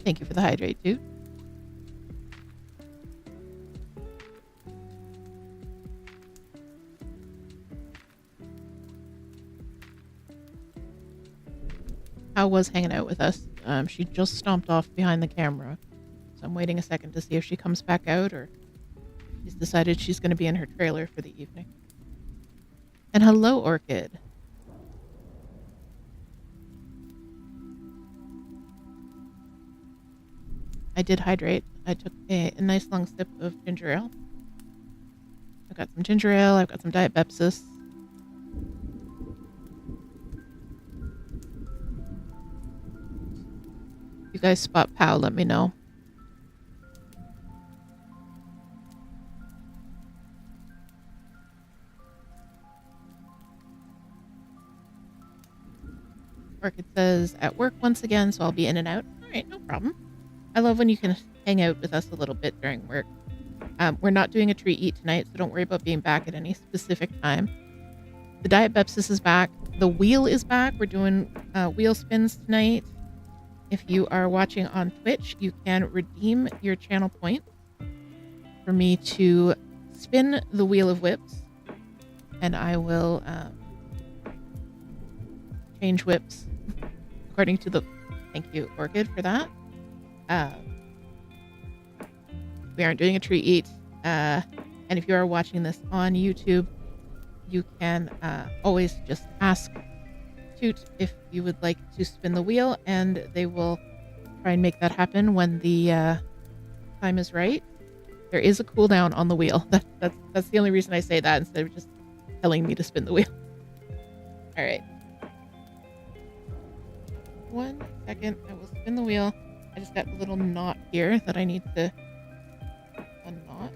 Thank you for the hydrate, dude. How was hanging out with us? She just stomped off behind the camera. So I'm waiting a second to see if she comes back out or she's decided she's going to be in her trailer for the evening. And hello, Orchid. I did hydrate. I took a nice long sip of ginger ale. I've got some ginger ale. I've got some Diet Pepsis. If you guys spot Pal, let me know. Orchid says, at work once again, so I'll be in and out. All right, no problem. I love when you can hang out with us a little bit during work. We're not doing a treat eat tonight, so don't worry about being back at any specific time. The Diet Pepsis is back. The wheel is back. We're doing wheel spins tonight. If you are watching on Twitch, you can redeem your channel points for me to spin the Wheel of Whips, and I will change whips according to the... Thank you, Orchid, for that. We aren't doing a treat eat, and if you are watching this on YouTube, you can always just ask Toot if you would like to spin the wheel, and they will try and make that happen when the time is right. There is a cooldown on the wheel. That's the only reason I say that instead of just telling me to spin the wheel. All right. 1 second. I will spin the wheel. I just got a little knot here that I need to unknot.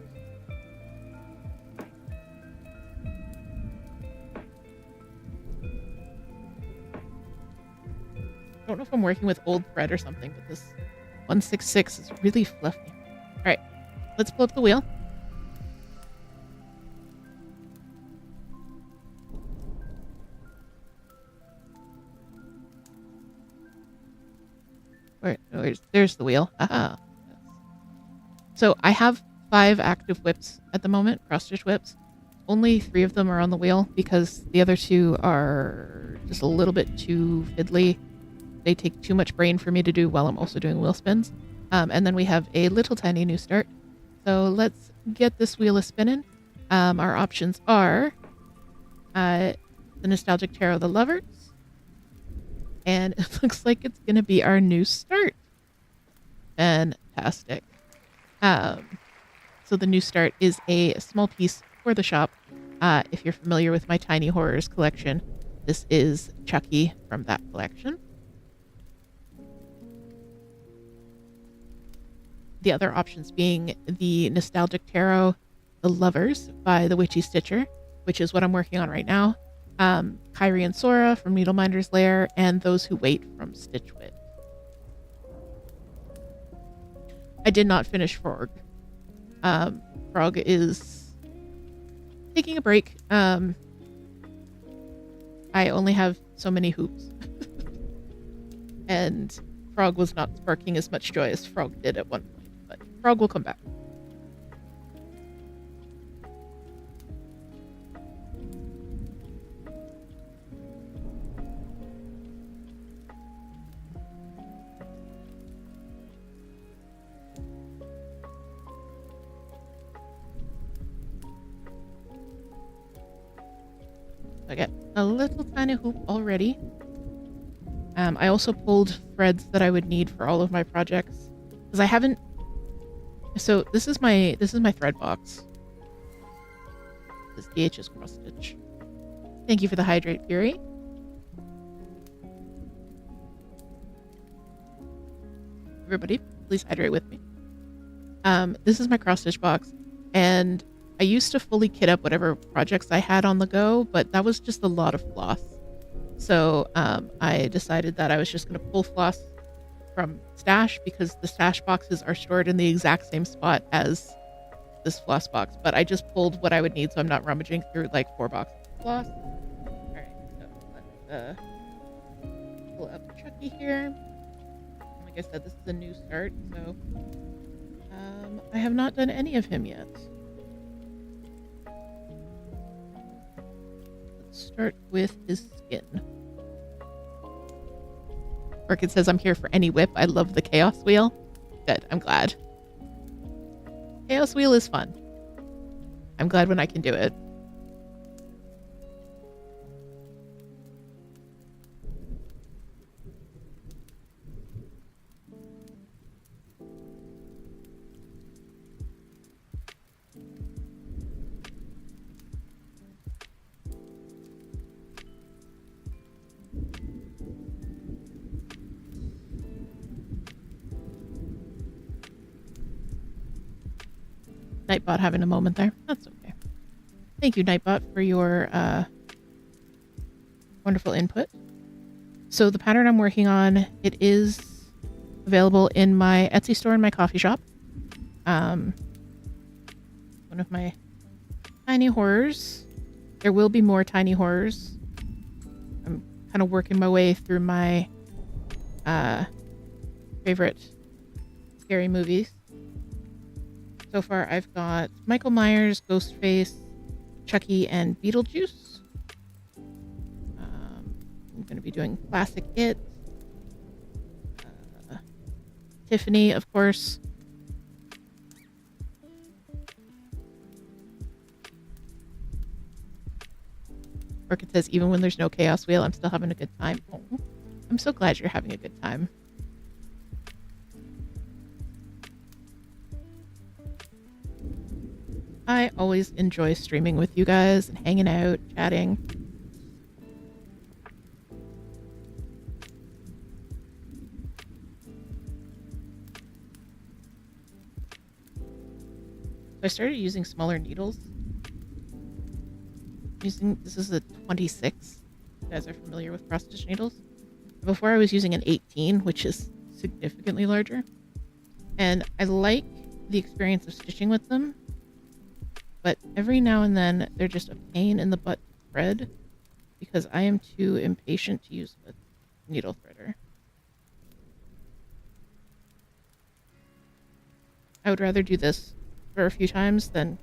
I don't know if I'm working with old thread or something, but this 166 is really fluffy. All right, let's pull up the wheel. There's the wheel. Aha. So I have 5 active whips at the moment, cross-stitch whips. Only 3 of them are on the wheel because the other 2 are just a little bit too fiddly. They take too much brain for me to do while I'm also doing wheel spins. And then we have a little tiny new start. So let's get this wheel a spinning. Our options are the Nostalgic Tarot of the Lovers. And it looks like it's going to be our new start. Fantastic. So the new start is a small piece for the shop. If you're familiar with my Tiny Horrors collection, this is Chucky from that collection. The other options being the Nostalgic Tarot, The Lovers by the Witchy Stitcher, which is what I'm working on right now. Kyrie and Sora from Needleminder's Lair, and Those Who Wait from Stitchwit. I did not finish Frog. Frog is taking a break. I only have so many hoops. And Frog was not sparking as much joy as Frog did at one point, but Frog will come back. I got a little tiny hoop already. I also pulled threads that I would need for all of my projects because I haven't. So this is my thread box. This DH's cross stitch. Thank you for the hydrate, Fury. Everybody, please hydrate with me. This is my cross stitch box, and I used to fully kit up whatever projects I had on the go, but that was just a lot of floss. So I decided that I was just going to pull floss from stash because the stash boxes are stored in the exact same spot as this floss box. But I just pulled what I would need, so I'm not rummaging through like 4 boxes of floss. All right, so let's pull up Chucky here. I'm going to I said, this is a new start, so I have not done any of him yet. Let's start with his skin. Orchid says, I'm here for any whip. I love the chaos wheel. Good, I'm glad. Chaos wheel is fun. I'm glad when I can do it. Nightbot having a moment there. That's okay. Thank you, Nightbot, for your wonderful input. So the pattern I'm working on, it is available in my Etsy store and my coffee shop. One of my tiny horrors. There will be more tiny horrors. I'm kind of working my way through my favorite scary movies. So far, I've got Michael Myers, Ghostface, Chucky, and Beetlejuice. I'm going to be doing Classic It. Tiffany, of course. Orchid says, even when there's no chaos wheel, I'm still having a good time. Oh, I'm so glad you're having a good time. I always enjoy streaming with you guys and hanging out, chatting. So I started using smaller needles. This is a 26. You guys are familiar with cross stitch needles. Before I was using an 18, which is significantly larger. And I like the experience of stitching with them. But every now and then, they're just a pain in the butt to thread because I am too impatient to use a needle threader. I would rather do this for a few times than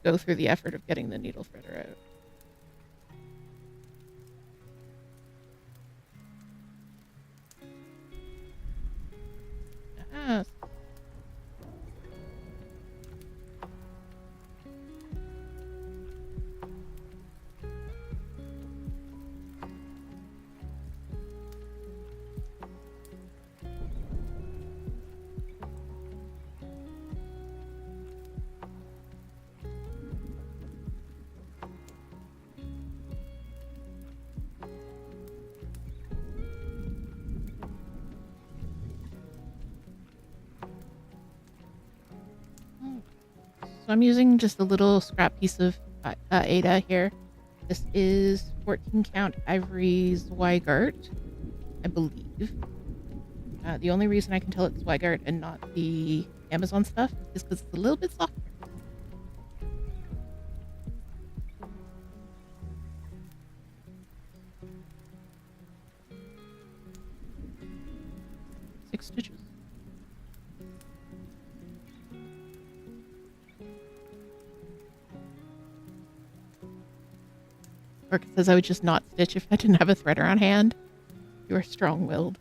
go through the effort of getting the needle threader out. Ah. So I'm using just a little scrap piece of Ada here. This is 14 count Ivory Zweigart, I believe. The only reason I can tell it's Zweigart and not the Amazon stuff is because it's a little bit softer. Six stitches. Orchid says I would just not stitch if I didn't have a threader on hand. You are strong-willed.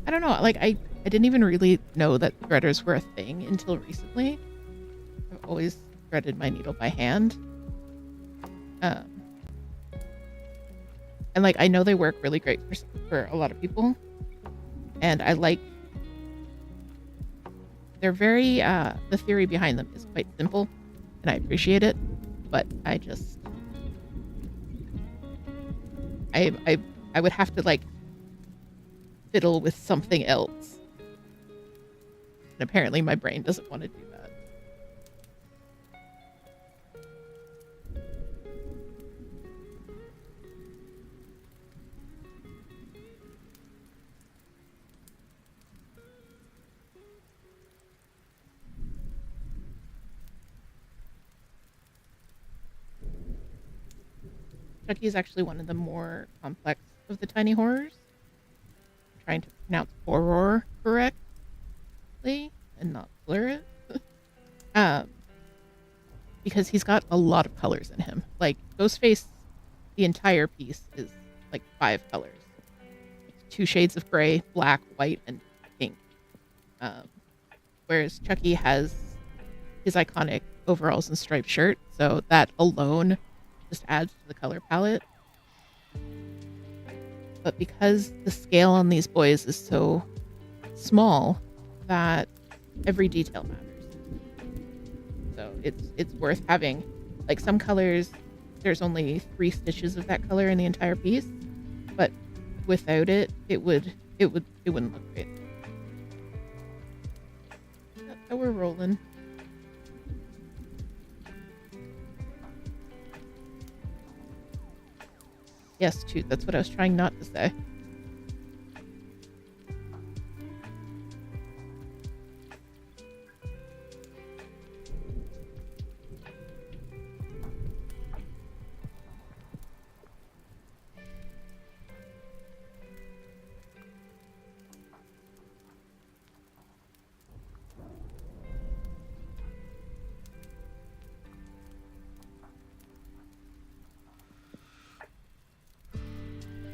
I don't know, like, I didn't even really know that threaders were a thing until recently. I've always threaded my needle by hand. And, like, I know they work really great for a lot of people. And I like... They're very... the theory behind them is quite simple, and I appreciate it. But I just... I would have to, like, fiddle with something else. And apparently my brain doesn't want to do that. Chucky is actually one of the more complex of the tiny horrors. I'm trying to pronounce horror correct. because he's got a lot of colors in him. Like Ghostface, the entire piece is like 5 colors. 2 shades of gray, black, white, and pink. Whereas Chucky has his iconic overalls and striped shirt, so that alone just adds to the color palette. But because the scale on these boys is so small, that every detail matters. So it's worth having. Like some colors, there's only 3 stitches of that color in the entire piece, but without it, it wouldn't look great. That's how we're rolling. Yes, Toot, that's what I was trying not to say.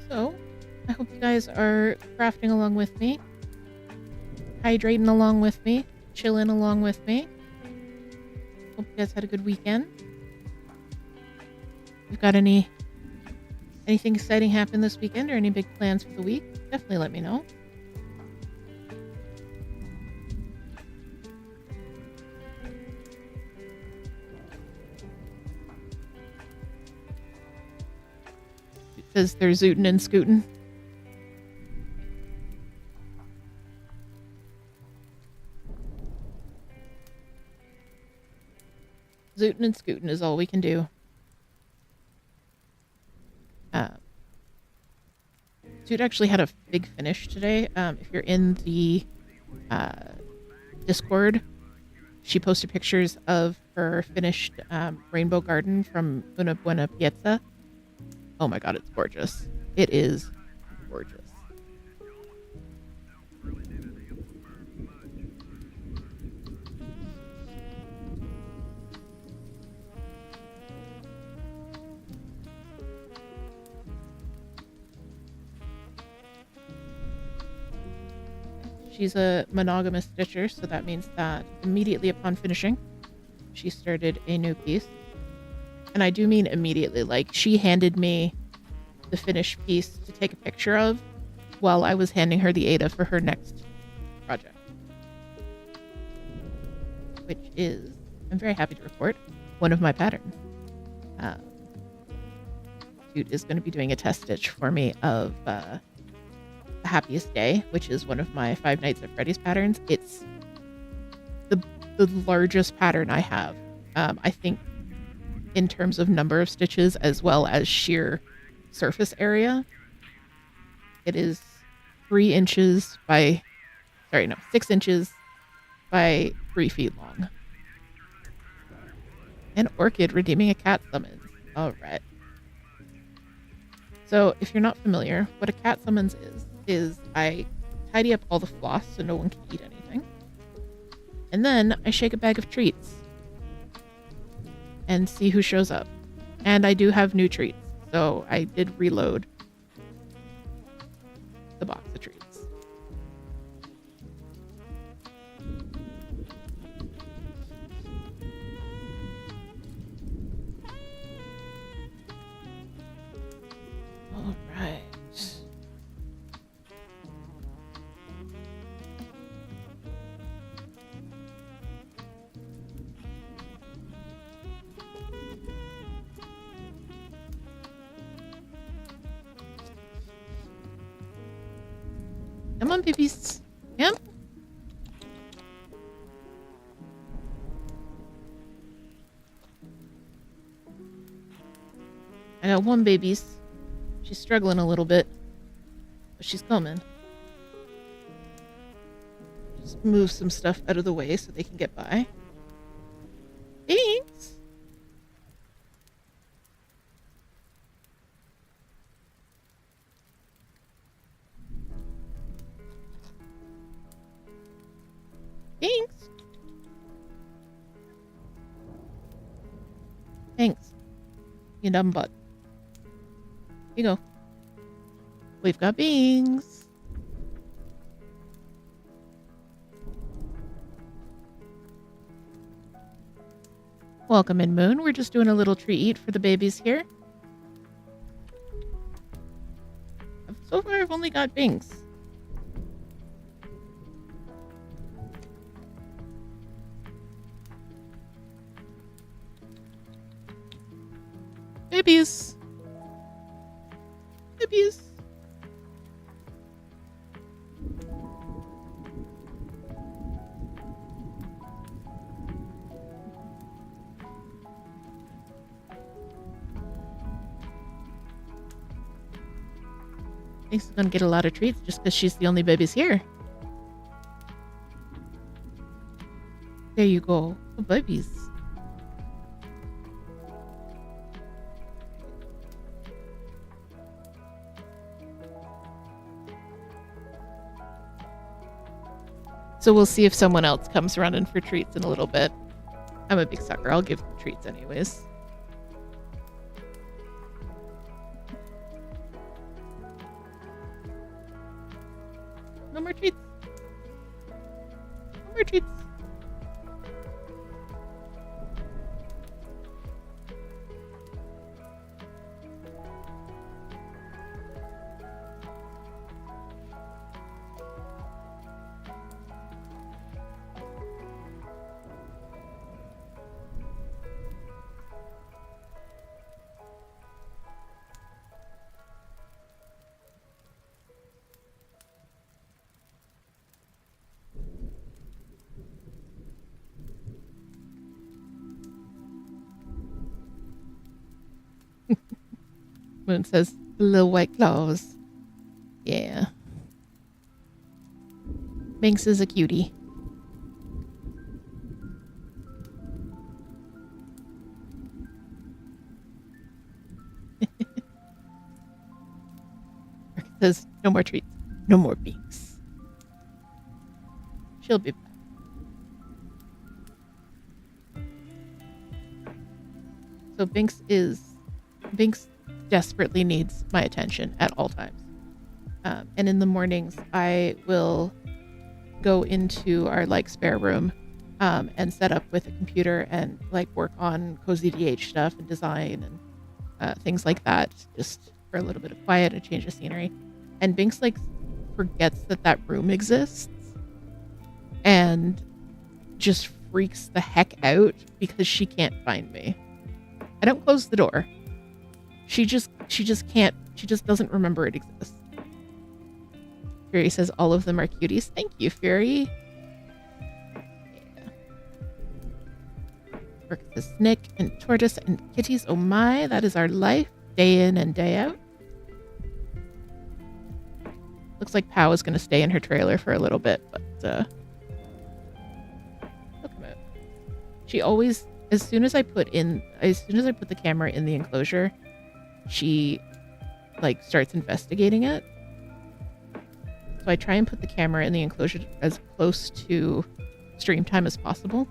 So, I hope you guys are crafting along with me, hydrating along with me, chilling along with me. Hope you guys had a good weekend. If you've got anything exciting happen this weekend or any big plans for the week, definitely let me know. Because they're zootin' and scootin'. Zootin' and scootin' is all we can do. Dude actually had a big finish today. If you're in the Discord, she posted pictures of her finished rainbow garden from Una Buena Piazza. Oh my god, it's gorgeous. It is gorgeous. She's a monogamous stitcher, so that means that immediately upon finishing, she started a new piece. And I do mean immediately, like she handed me the finished piece to take a picture of while I was handing her the Ada for her next project. Which is, I'm very happy to report, one of my patterns. Dude is going to be doing a test stitch for me of The Happiest Day, which is one of my 5 Nights at Freddy's patterns. It's the largest pattern I have. I think in terms of number of stitches as well as sheer surface area. It is 6 inches by 3 feet long. An orchid redeeming a cat summons. All right. So if you're not familiar, what a cat summons is I tidy up all the floss so no one can eat anything. And then I shake a bag of treats and see who shows up. And I do have new treats, so I did reload the box of treats. All right. Come on, babies. Yep. I got one babies. She's struggling a little bit, but she's coming. Just move some stuff out of the way so they can get by. Thanks. Thanks. You dumb butt. Here you go. We've got beans. Welcome in, Moon. We're just doing a little treat eat for the babies here. So far, I've only got Binks. Babies. Babies. Binks is gonna get a lot of treats just because she's the only babies here. There you go. Oh, babies. So we'll see if someone else comes running for treats in a little bit. I'm a big sucker. I'll give them treats anyways. No more treats. No more treats. Moon says, little white claws. Yeah. Binks is a cutie. Says, no more treats. No more Binks. She'll be back. So Binks desperately needs my attention at all times. And in the mornings, I will go into our spare room and set up with a computer and work on thecozydh stuff and design and things like that, just for a little bit of quiet and change of scenery. And Binks forgets that room exists and just freaks the heck out because she can't find me. I don't close the door. She just can't. She just doesn't remember it exists. Fury says all of them are cuties. Thank you, Fury. Yeah. Work the Snick and Tortoise and kitties. Oh my, that is our life, day in and day out. Looks like Pow is going to stay in her trailer for a little bit, but she'll come out. She always, as soon as I put the camera in the enclosure, she starts investigating it. So I try and put the camera in the enclosure as close to stream time as possible.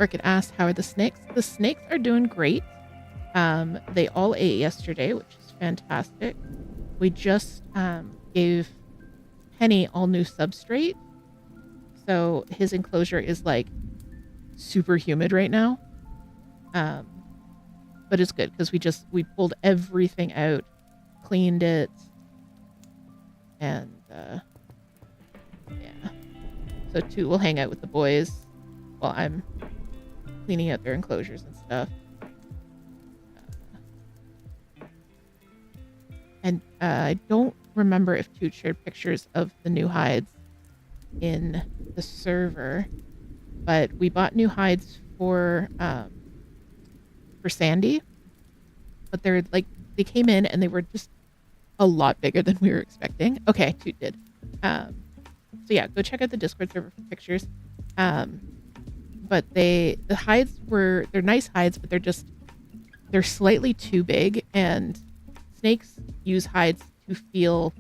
Orchid asked, how are the snakes? The snakes are doing great. They all ate yesterday, which is fantastic. We just gave Penny all new substrate. So his enclosure is super humid right now. But it's good because we pulled everything out, cleaned it, and yeah. So Toot will hang out with the boys while I'm cleaning out their enclosures and stuff. And I don't remember if Toot shared pictures of the new hides in the server, but we bought new hides for Sandy, but they came in and they were just a lot bigger than we were expecting. Okay, Toot did. So yeah, go check out the Discord server for pictures. But the hides they're nice hides, but they're slightly too big, and snakes use hides to feel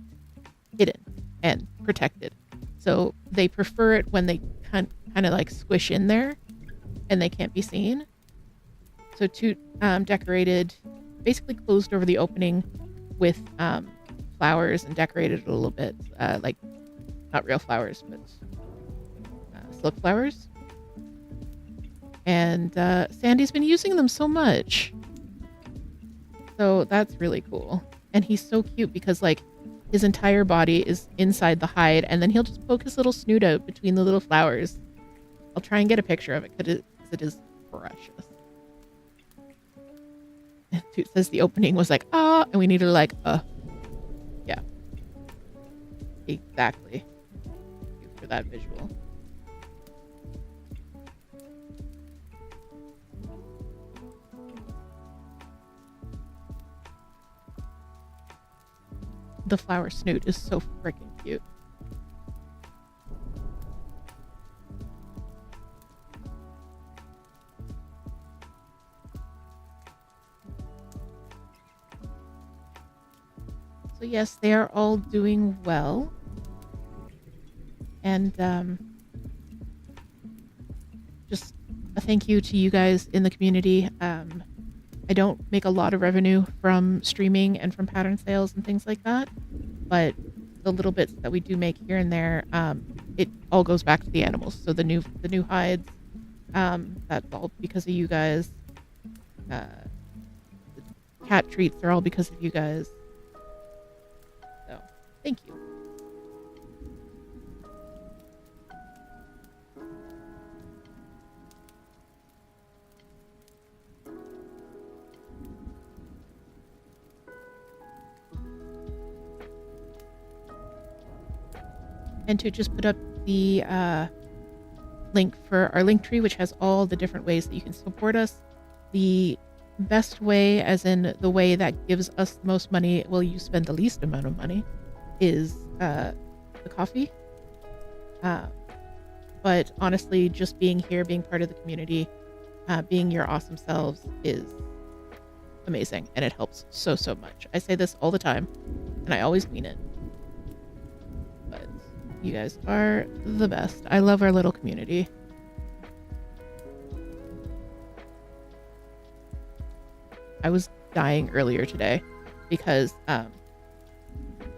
hidden and protected. So they prefer it when they kind of squish in there and they can't be seen. So Toot decorated, basically closed over the opening with flowers and decorated it a little bit, like not real flowers, but silk flowers. And Sandy's been using them so much. So that's really cool. And he's so cute because like his entire body is inside the hide, and then he'll just poke his little snoot out between the little flowers. I'll try and get a picture of it because it is precious. And Toot says the opening was like, ah, and we needed like, yeah. Exactly. Thank you for that visual. The flower snoot is so freaking cute. So yes, they are all doing well. And just a thank you to you guys in the community. I don't make a lot of revenue from streaming and from pattern sales and things like that, but the little bits that we do make here and there, it all goes back to the animals. So the new hides, that's all because of you guys. The cat treats are all because of you guys. So thank you. And to just put up the link for our link tree, which has all the different ways that you can support us. The best way, as in the way that gives us the most money, well, you spend the least amount of money, is the coffee. But honestly, just being here, being part of the community, being your awesome selves is amazing, and it helps so much. I say this all the time, and I always mean it. But you guys are the best. I love our little community. I was dying earlier today because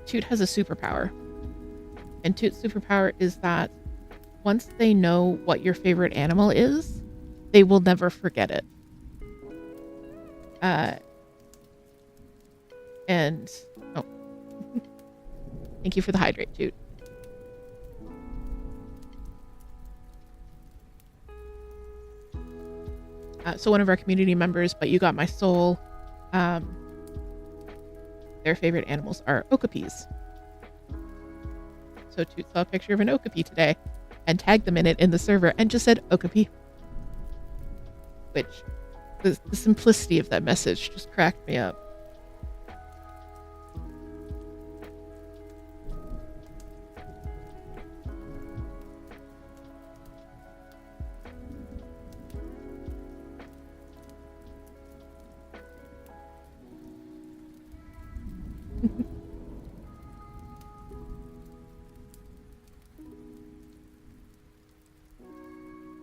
Toot has a superpower. And Toot's superpower is that once they know what your favorite animal is, they will never forget it. And oh, thank you for the hydrate, Toot. So one of our community members, But You Got My Soul, their favorite animals are okapis. So Toot saw a picture of an okapi today and tagged them in it in the server and just said okapi. Which, the simplicity of that message just cracked me up.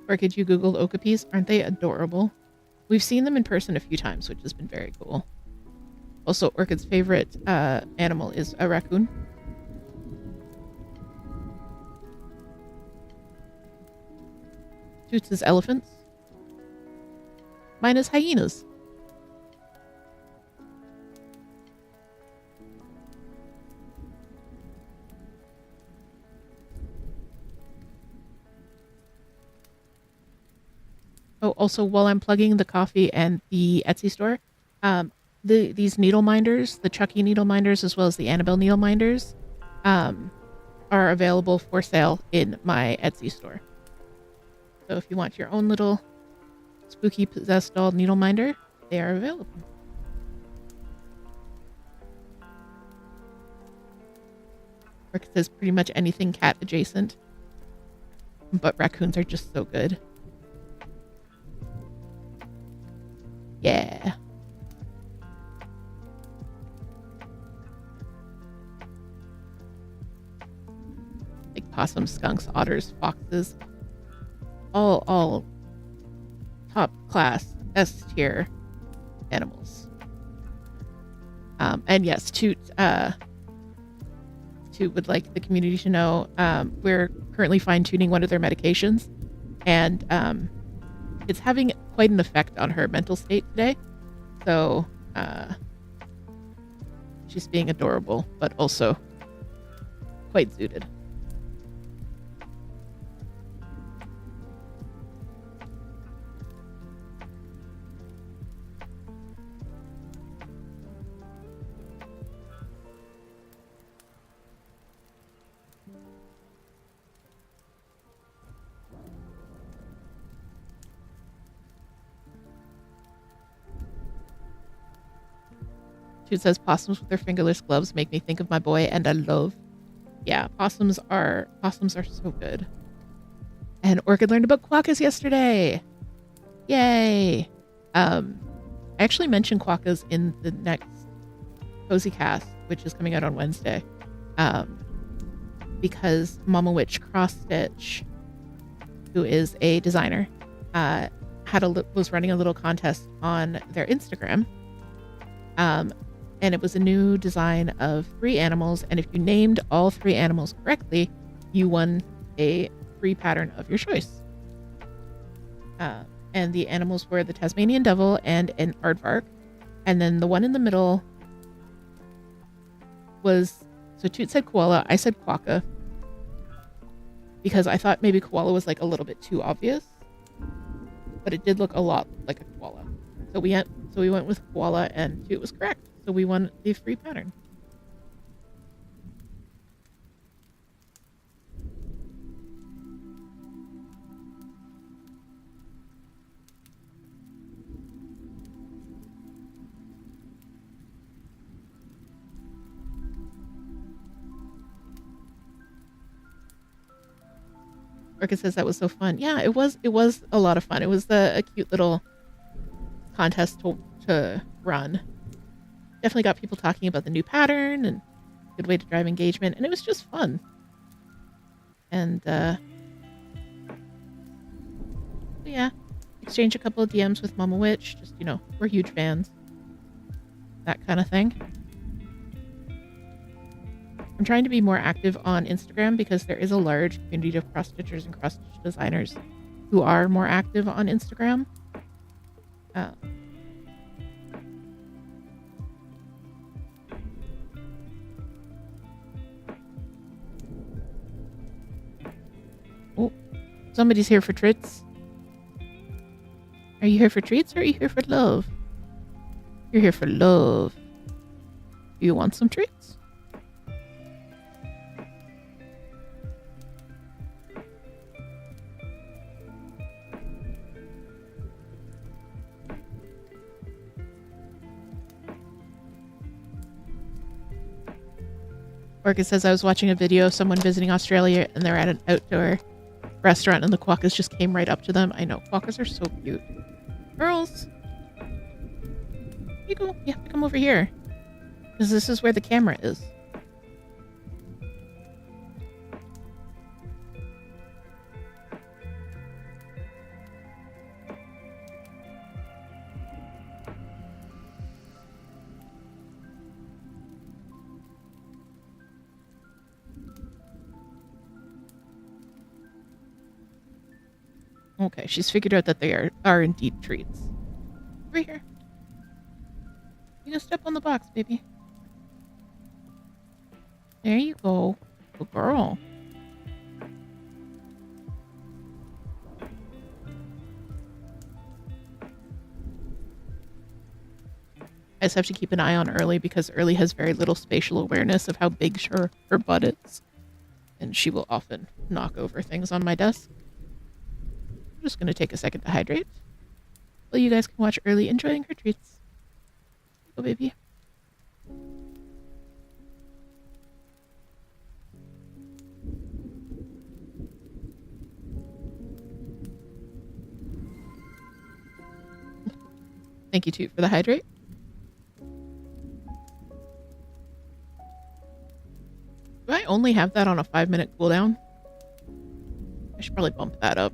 Or could you Google okapis? Aren't they adorable? We've seen them in person a few times, which has been very cool. Also, Orchid's favorite animal is a raccoon. Toots is elephants. Mine is hyenas. Oh, also, while I'm plugging the coffee and the Etsy store, these needle minders, the Chucky needle minders, as well as the Annabelle needle minders, are available for sale in my Etsy store. So if you want your own little spooky possessed doll needle minder, they are available. Or it says pretty much anything cat adjacent, but raccoons are just so good. Yeah. Like possums, skunks, otters, foxes. All top class. S tier animals. And yes, Toot would like the community to know we're currently fine-tuning one of their medications, and it's having quite an effect on her mental state today. So she's being adorable, but also quite zooted. She says possums with their fingerless gloves make me think of my boy, and I love. Yeah, possums are so good. And Orchid learned about quokkas yesterday. Yay! I actually mentioned quokkas in the next Cozy Cast, which is coming out on Wednesday, because Mama Witch Cross Stitch, who is a designer, was running a little contest on their Instagram. And it was a new design of 3 animals, and if you named all 3 animals correctly, you won a free pattern of your choice. And the animals were the Tasmanian Devil and an Aardvark, and then the one in the middle was, so Toot said koala, I said quokka, because I thought maybe koala was like a little bit too obvious, but it did look a lot like a koala. So we went with koala, and Toot was correct. So we won the free pattern. Orchid says that was so fun. Yeah, it was a lot of fun. It was a cute little contest to run. Definitely got people talking about the new pattern, and good way to drive engagement, and it was just fun. And yeah, exchange a couple of DMs with Mama Witch. Just, we're huge fans. That kind of thing. I'm trying to be more active on Instagram because there is a large community of cross-stitchers and cross-stitch designers who are more active on Instagram. Oh, somebody's here for treats. Are you here for treats, or are you here for love? You're here for love. Do you want some treats? Orchid says, I was watching a video of someone visiting Australia, and they're at an outdoor restaurant, and the quokkas just came right up to them. I know, quokkas are so cute. Girls! You have to come over here, because this is where the camera is. Okay, she's figured out that they are indeed treats. Over here. You can step on the box, baby. There you go. Good girl. I just have to keep an eye on Early, because Early has very little spatial awareness of how big her butt is. And she will often knock over things on my desk. I'm just going to take a second to hydrate. Well, you guys can watch Early enjoying her treats. Go, baby. Thank you, Toot, for the hydrate. Do I only have that on a 5-minute cooldown? I should probably bump that up.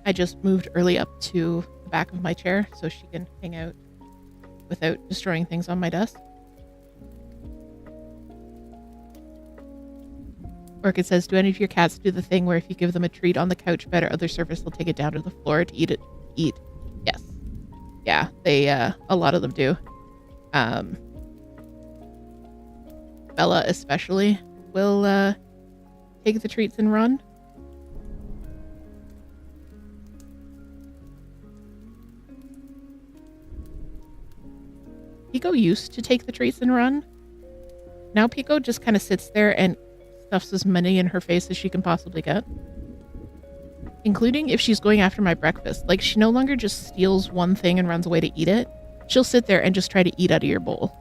I just moved early up to the back of my chair so she can hang out without destroying things on my desk. Orchid says, do any of your cats do the thing where if you give them a treat on the couch bed or other surface, they'll take it down to the floor to eat it? Yes. Yeah, they, a lot of them do. Bella especially will, take the treats and run. Pico used to take the treats and run. Now Pico just kind of sits there and stuffs as many in her face as she can possibly get. Including if she's going after my breakfast. Like, she no longer just steals one thing and runs away to eat it. She'll sit there and just try to eat out of your bowl.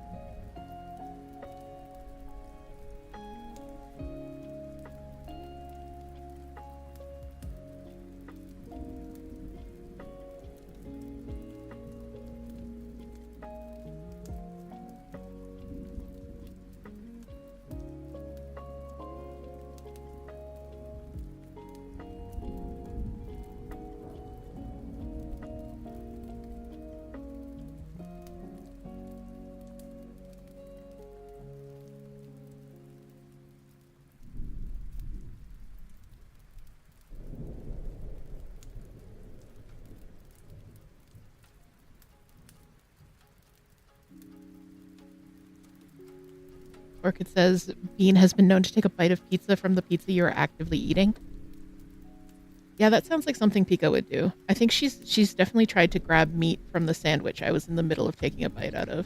Orchid says, Bean has been known to take a bite of pizza from the pizza you're actively eating. Yeah, that sounds like something Pico would do. I think she's definitely tried to grab meat from the sandwich I was in the middle of taking a bite out of.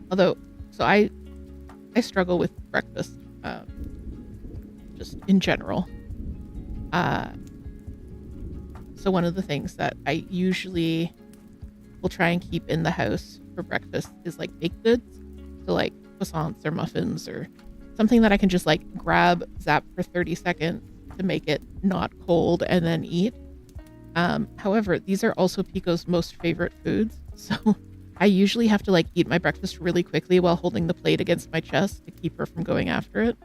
Although, so I struggle with breakfast, just in general. So one of the things that I usually will try and keep in the house for breakfast is like baked goods. So like croissants or muffins or something that I can just like grab, zap for 30 seconds to make it not cold and then eat. However, these are also Pico's most favorite foods. So I usually have to like eat my breakfast really quickly while holding the plate against my chest to keep her from going after it.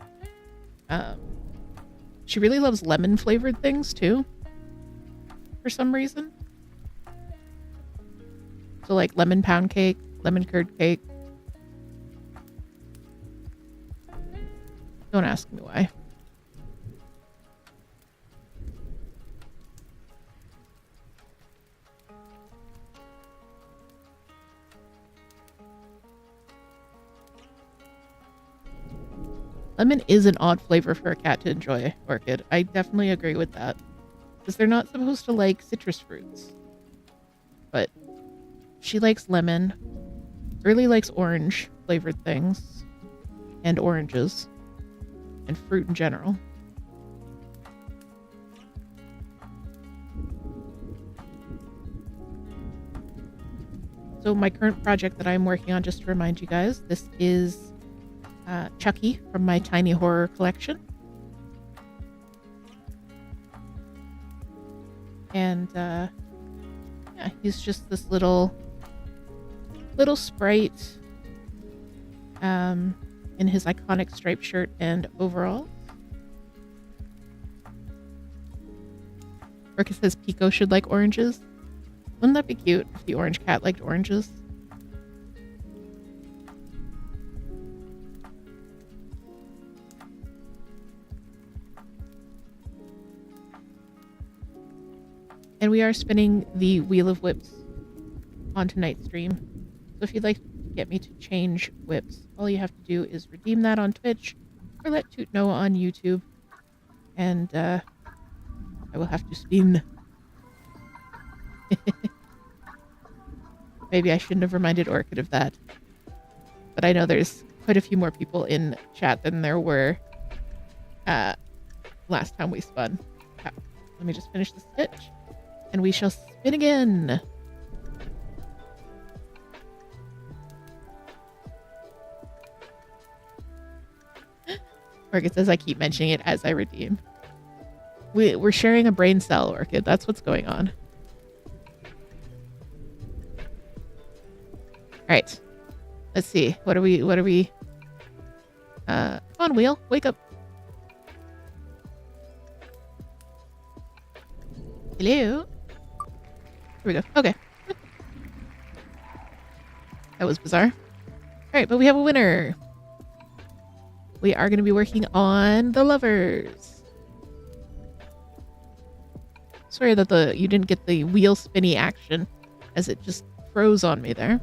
She really loves lemon flavored things too. For some reason. So like lemon pound cake, lemon curd cake. Don't ask me why. Lemon is an odd flavor for a cat to enjoy, Orchid. I definitely agree with that. Because they're not supposed to like citrus fruits. But she likes lemon. Really likes orange flavored things. And oranges. And fruit in general. So my current project that I'm working on, just to remind you guys, this is Chucky from my Tiny Horror collection. And yeah, he's just this little sprite in his iconic striped shirt and overalls. Orca says Pico should like oranges. Wouldn't that be cute if the orange cat liked oranges? And we are spinning the Wheel of Whips on tonight's stream. So if you'd like to get me to change whips, all you have to do is redeem that on Twitch or let Toot know on YouTube. And I will have to spin. Maybe I shouldn't have reminded Orchid of that. But I know there's quite a few more people in chat than there were last time we spun. Let me just finish the stitch. And we shall spin again. Orchid says I keep mentioning it as I redeem. We're sharing a brain cell, Orchid. That's what's going on. All right. Let's see. What are we on, wheel. Wake up. Hello? Here we go. Okay. That was bizarre. Alright, but we have a winner. We are going to be working on the lovers. Sorry that you didn't get the wheel spinny action, as it just froze on me there.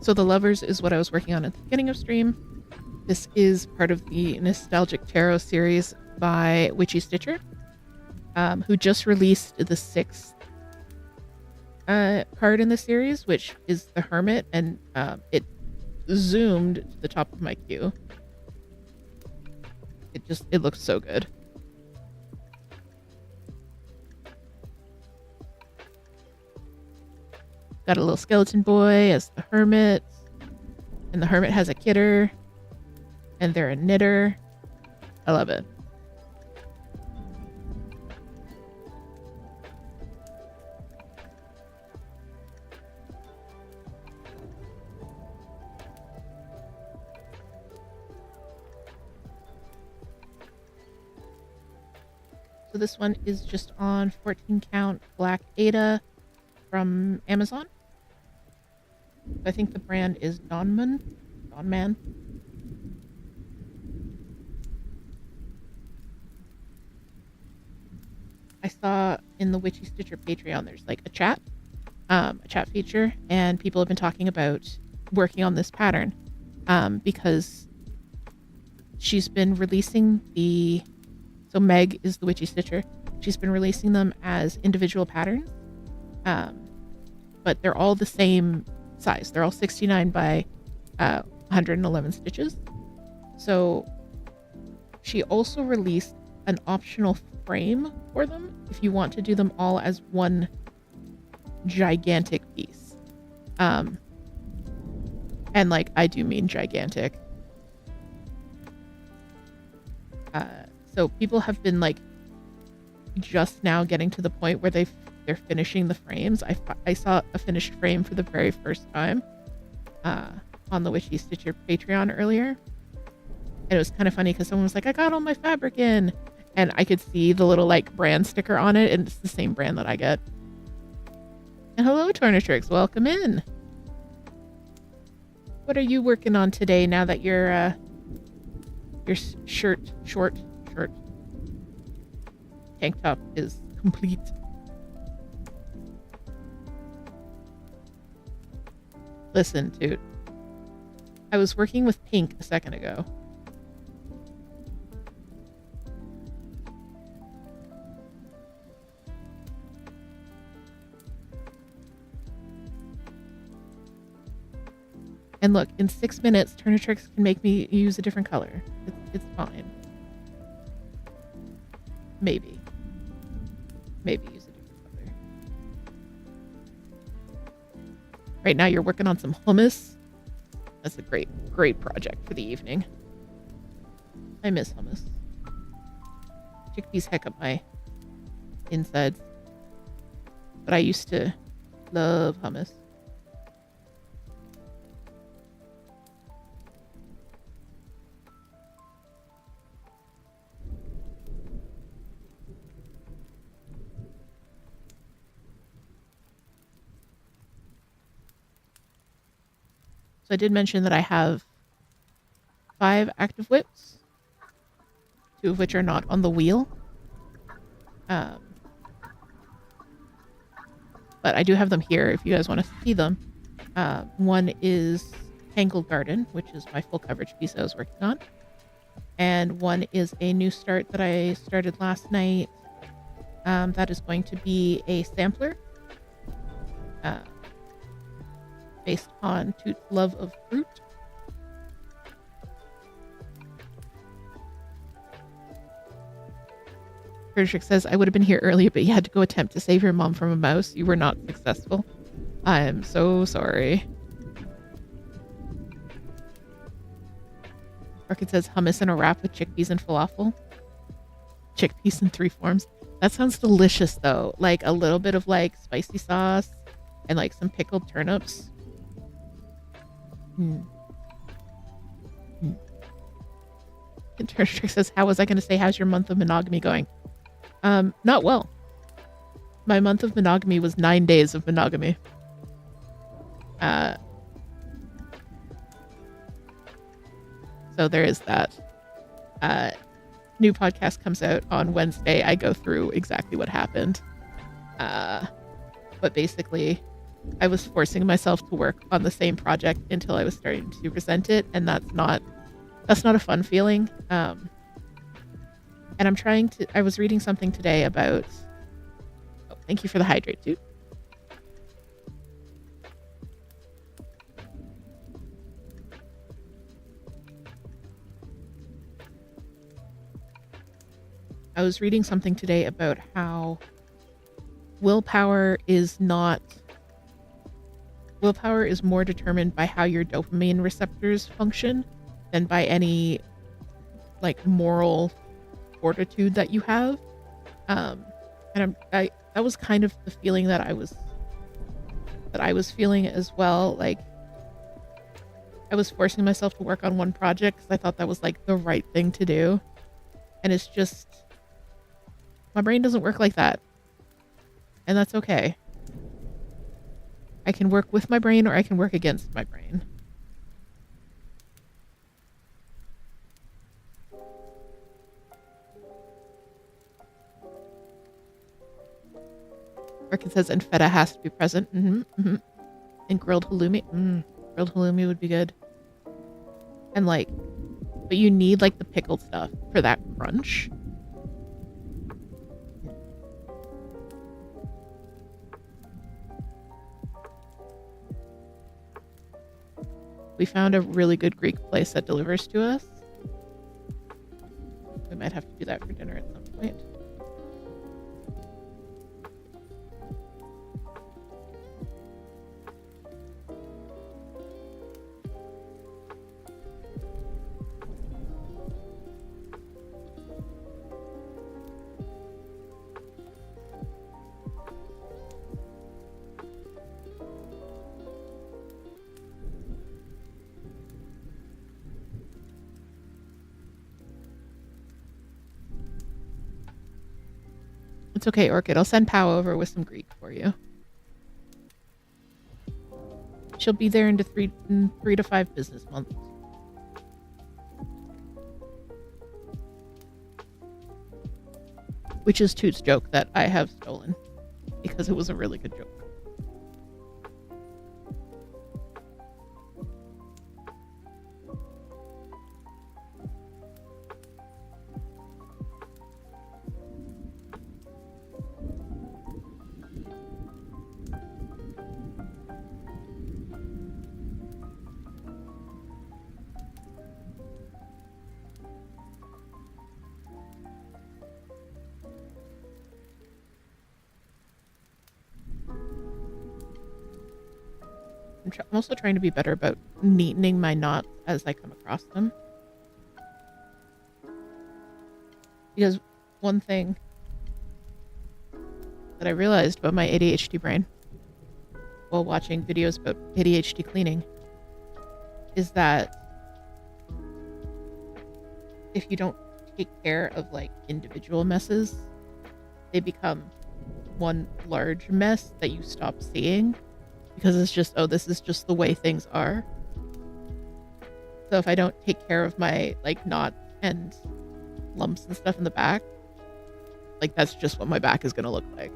So the lovers is what I was working on at the beginning of stream. This is part of the Nostalgic Tarot series by Witchy Stitcher, who just released the 6th card in the series, which is the Hermit, and it zoomed to the top of my queue. It looks so good. Got a little skeleton boy as the Hermit, and the Hermit has a kidder, and they're a knitter. I love it. So this one is just on 14 count Black Ada from Amazon. I think the brand is Dawnman. I saw in the Witchy Stitcher Patreon there's like a chat feature, and people have been talking about working on this pattern because she's been releasing so Meg is the Witchy Stitcher. She's been releasing them as individual patterns, but they're all the same size. They're all 69 by 111 stitches. So she also released an optional frame for them if you want to do them all as one gigantic piece. And like, I do mean gigantic. So people have been like just now getting to the point where they're finishing the frames. I saw a finished frame for the very first time on the Witchy Stitcher Patreon earlier. And it was kind of funny because someone was like, I got all my fabric in. And I could see the little like brand sticker on it, and it's the same brand that I get. And hello, Tornatrix, welcome in. What are you working on today now that your short tank top is complete? Listen, dude. I was working with pink a second ago. And look, in 6 minutes, Tornatrix can make me use a different color. It's fine. Maybe use a different color. Right now you're working on some hummus. That's a great project for the evening. I miss hummus. Chickpeas heck up my insides. But I used to love hummus. So I did mention that I have 5 active whips, 2 of which are not on the wheel. But I do have them here if you guys want to see them. One is Tangled Garden, which is my full coverage piece I was working on. And one is a new start that I started last night. That is going to be a sampler. Based on Toot's love of fruit. Kurdish says, I would have been here earlier, but you had to go attempt to save your mom from a mouse. You were not successful. I'm so sorry. Orchid says hummus in a wrap with chickpeas and falafel. Chickpeas in 3 forms. That sounds delicious though. Like a little bit of like spicy sauce and like some pickled turnips. Trick says, how was I going to say, how's your month of monogamy going? Not well. My month of monogamy was 9 days of monogamy. So there is that. New podcast comes out on Wednesday. I go through exactly what happened. But basically, I was forcing myself to work on the same project until I was starting to resent it, and that's not a fun feeling. And I was reading something today about, thank you for the hydrate, dude. I was reading something today about how willpower is more determined by how your dopamine receptors function than by any like moral fortitude that you have. And that was kind of the feeling that I was feeling as well. Like I was forcing myself to work on one project because I thought that was like the right thing to do. And it's just, my brain doesn't work like that. And that's okay. I can work with my brain or I can work against my brain. Orchid says, and feta has to be present. And grilled halloumi. Grilled halloumi would be good. And like, but you need like the pickled stuff for that crunch. We found a really good Greek place that delivers to us. We might have to do that for dinner at some point. It's okay, Orchid. I'll send Pow over with some Greek for you. She'll be there in 3 to 5 business months. Which is Toot's joke that I have stolen because it was a really good joke. I'm also trying to be better about neatening my knots as I come across them. Because one thing that I realized about my ADHD brain while watching videos about ADHD cleaning is that if you don't take care of like individual messes, they become one large mess that you stop seeing because it's just, oh, this is just the way things are. So if I don't take care of my like knot and lumps and stuff in the back, like that's just what my back is going to look like.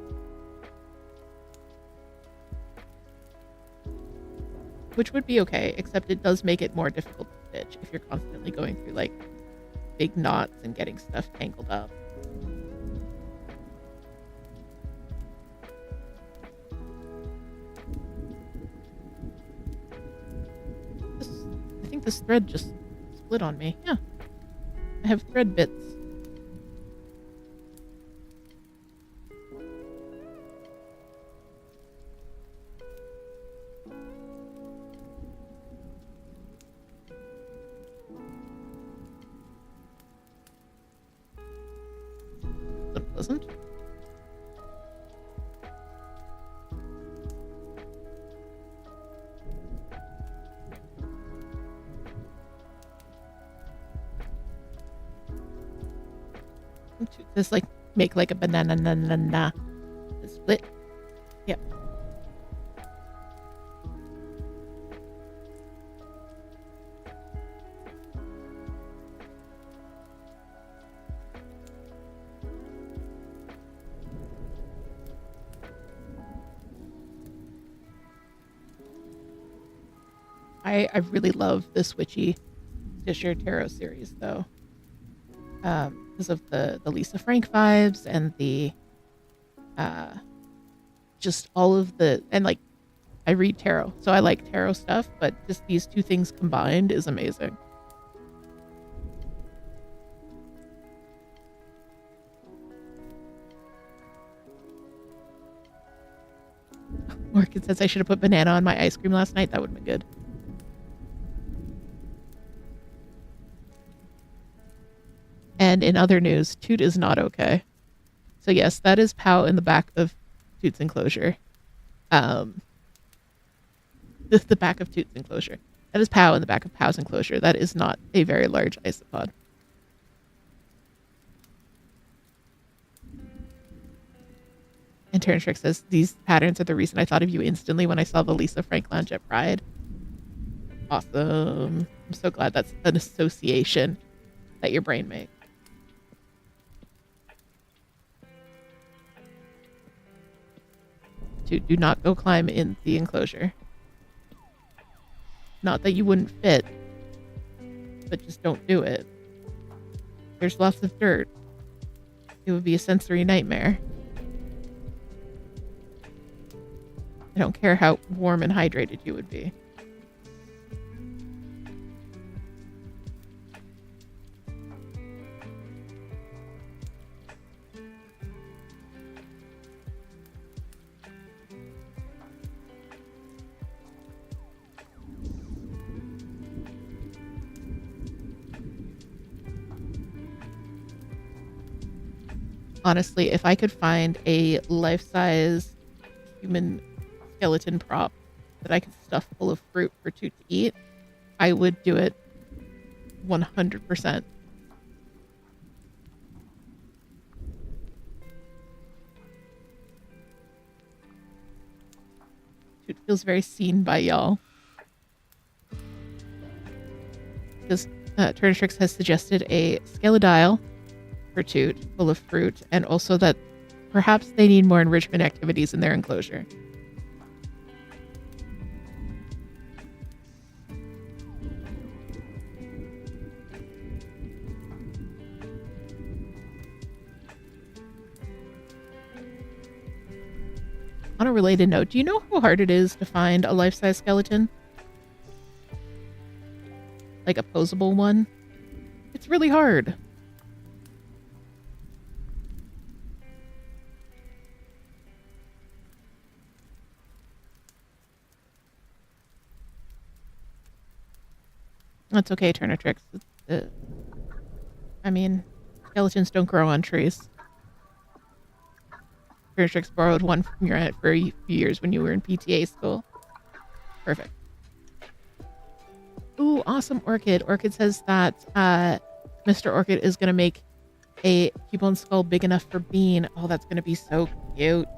Which would be okay, except it does make it more difficult to stitch if you're constantly going through like big knots and getting stuff tangled up. I think this thread just split on me. Yeah. I have thread bits. pleasant. Just like make like a banana split. Yep. I really love the Witchy Disher Tarot series though. Because of the Lisa Frank vibes and the just all of the, and like I read tarot, so I like tarot stuff, but just these two things combined is amazing. Orchid says I should have put banana on my ice cream last night. That would have been good. And in other news, Toot is not okay. So yes, that is Pow in the back of Toot's enclosure. The back of Toot's enclosure. That is Pow in the back of Pow's enclosure. That is not a very large isopod. And Turntrick says, these patterns are the reason I thought of you instantly when I saw the Lisa Frank lounge at Pride. Awesome. I'm so glad that's an association that your brain makes. Do not go climb in the enclosure. Not that you wouldn't fit, but just don't do it. There's lots of dirt. It would be a sensory nightmare. I don't care how warm and hydrated you would be. Honestly, if I could find a life-size human skeleton prop that I could stuff full of fruit for Toot to eat, I would do it 100%. Toot feels very seen by y'all. Because Turnitrix has suggested a Skeledile for Toot, full of fruit, and also that perhaps they need more enrichment activities in their enclosure. On a related note, do you know how hard it is to find a life-size skeleton? Like a posable one? It's really hard. That's okay, Turnitrix. I mean, skeletons don't grow on trees. Turnitrix borrowed one from your aunt for a few years when you were in PTA school. Perfect. Ooh, awesome, Orchid. Orchid says that Mr. Orchid is going to make a Cubone skull big enough for Bean. Oh, that's going to be so cute.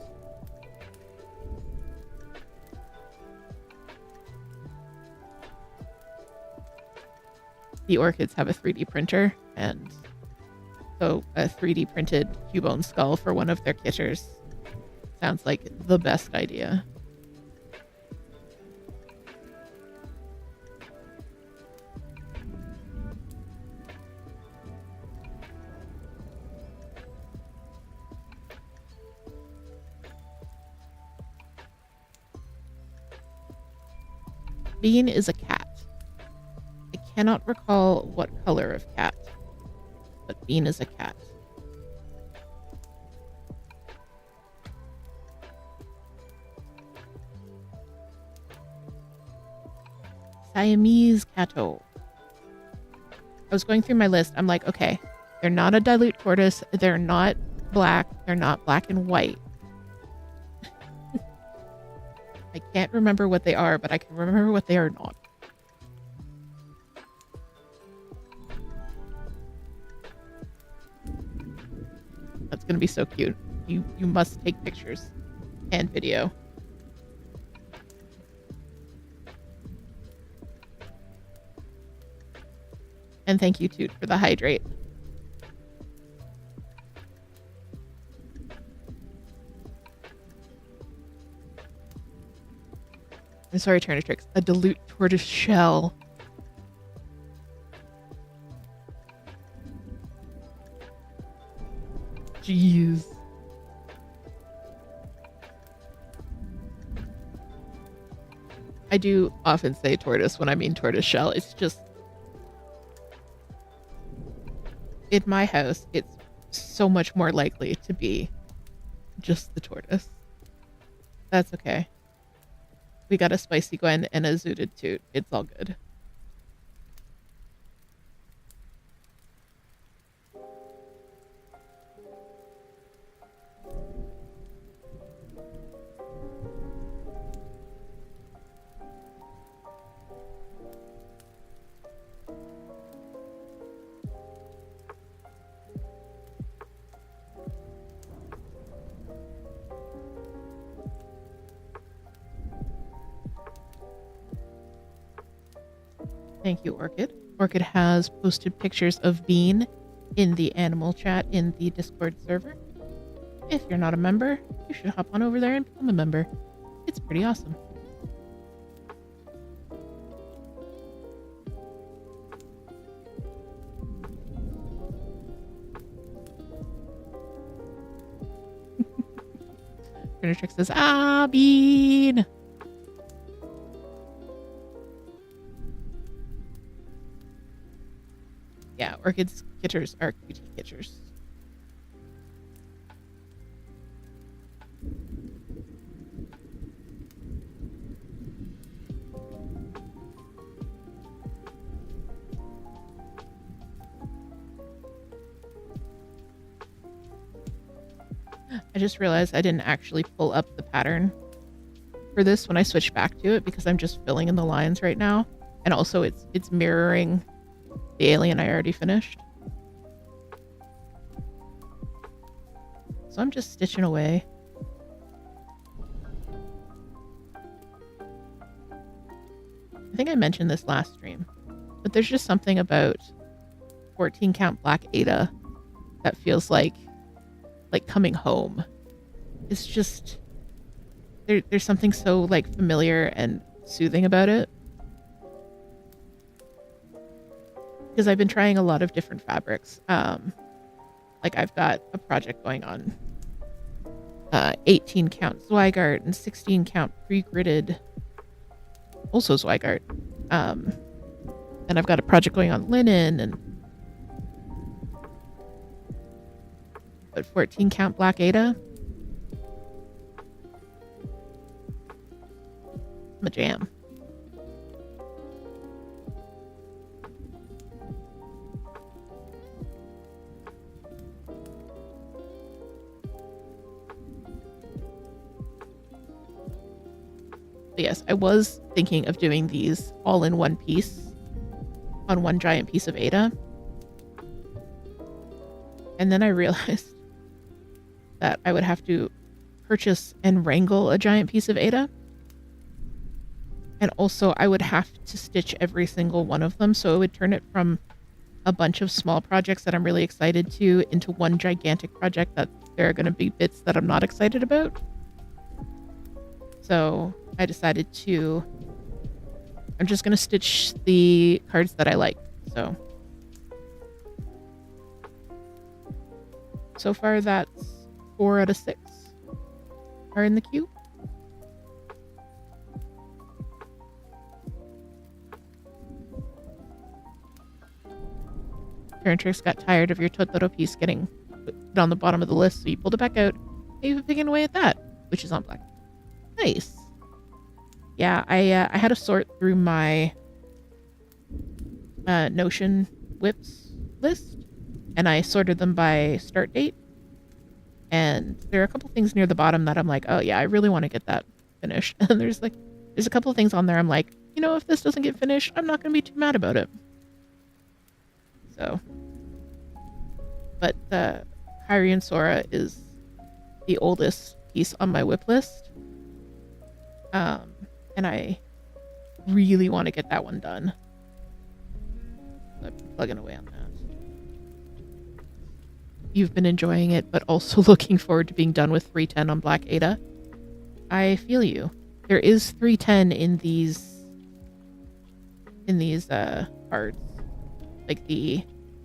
The Orchids have a 3D printer, and so a 3D printed Cubone skull for one of their kitters sounds like the best idea. Bean is a cat. I cannot recall what color of cat, but Bean is a cat. Siamese catto. I was going through my list. I'm like, okay, they're not a dilute tortoise. They're not black. They're not black and white. I can't remember what they are, but I can remember what they are not. That's going to be so cute. You must take pictures and video. And thank you, Toot, for the hydrate. I'm sorry, Turnitrix. A dilute tortoise shell. Jeez. I do often say tortoise when I mean tortoise shell. It's just... in my house, it's so much more likely to be just the tortoise. That's okay. We got a spicy Gwen and a zooted Toot. It's all good. Thank you, Orchid. Orchid has posted pictures of Bean in the animal chat in the Discord server. If you're not a member, you should hop on over there and become a member. It's pretty awesome. Trick says, "Ah, Bean." Yeah, Orchid's kitters are cutie kitters. I just realized I didn't actually pull up the pattern for this when I switched back to it because I'm just filling in the lines right now. And also it's mirroring the alien I already finished. So I'm just stitching away. I think I mentioned this last stream, but there's just something about 14 count black Ada that feels like coming home. It's just there's something so like familiar and soothing about it. Because I've been trying a lot of different fabrics. Like I've got a project going on 18 count Zweigart and 16 count pre-gridded also Zweigart. And I've got a project going on linen and but 14 count black Ada. I'm a jam. But yes, I was thinking of doing these all in one piece on one giant piece of Ada. And then I realized that I would have to purchase and wrangle a giant piece of Ada. And also I would have to stitch every single one of them. So it would turn it from a bunch of small projects that I'm really excited to into one gigantic project that there are going to be bits that I'm not excited about. So I decided I'm just going to stitch the cards that I like. So far that's 4 out of 6 are in the queue. Turntrix got tired of your Totoro piece getting put on the bottom of the list, so you pulled it back out. You've picking away at that, which is on black. Nice. Yeah, I had to sort through my Notion whips list, and I sorted them by start date. And there are a couple things near the bottom that I'm like, oh yeah, I really want to get that finished. And there's a couple of things on there I'm like, you know, if this doesn't get finished, I'm not going to be too mad about it. So, but the Kyrie and Sora is the oldest piece on my whip list. And I really want to get that one done. So I'm plugging away on that. You've been enjoying it, but also looking forward to being done with 310 on Black Ada. I feel you. There is 310 in these cards. Like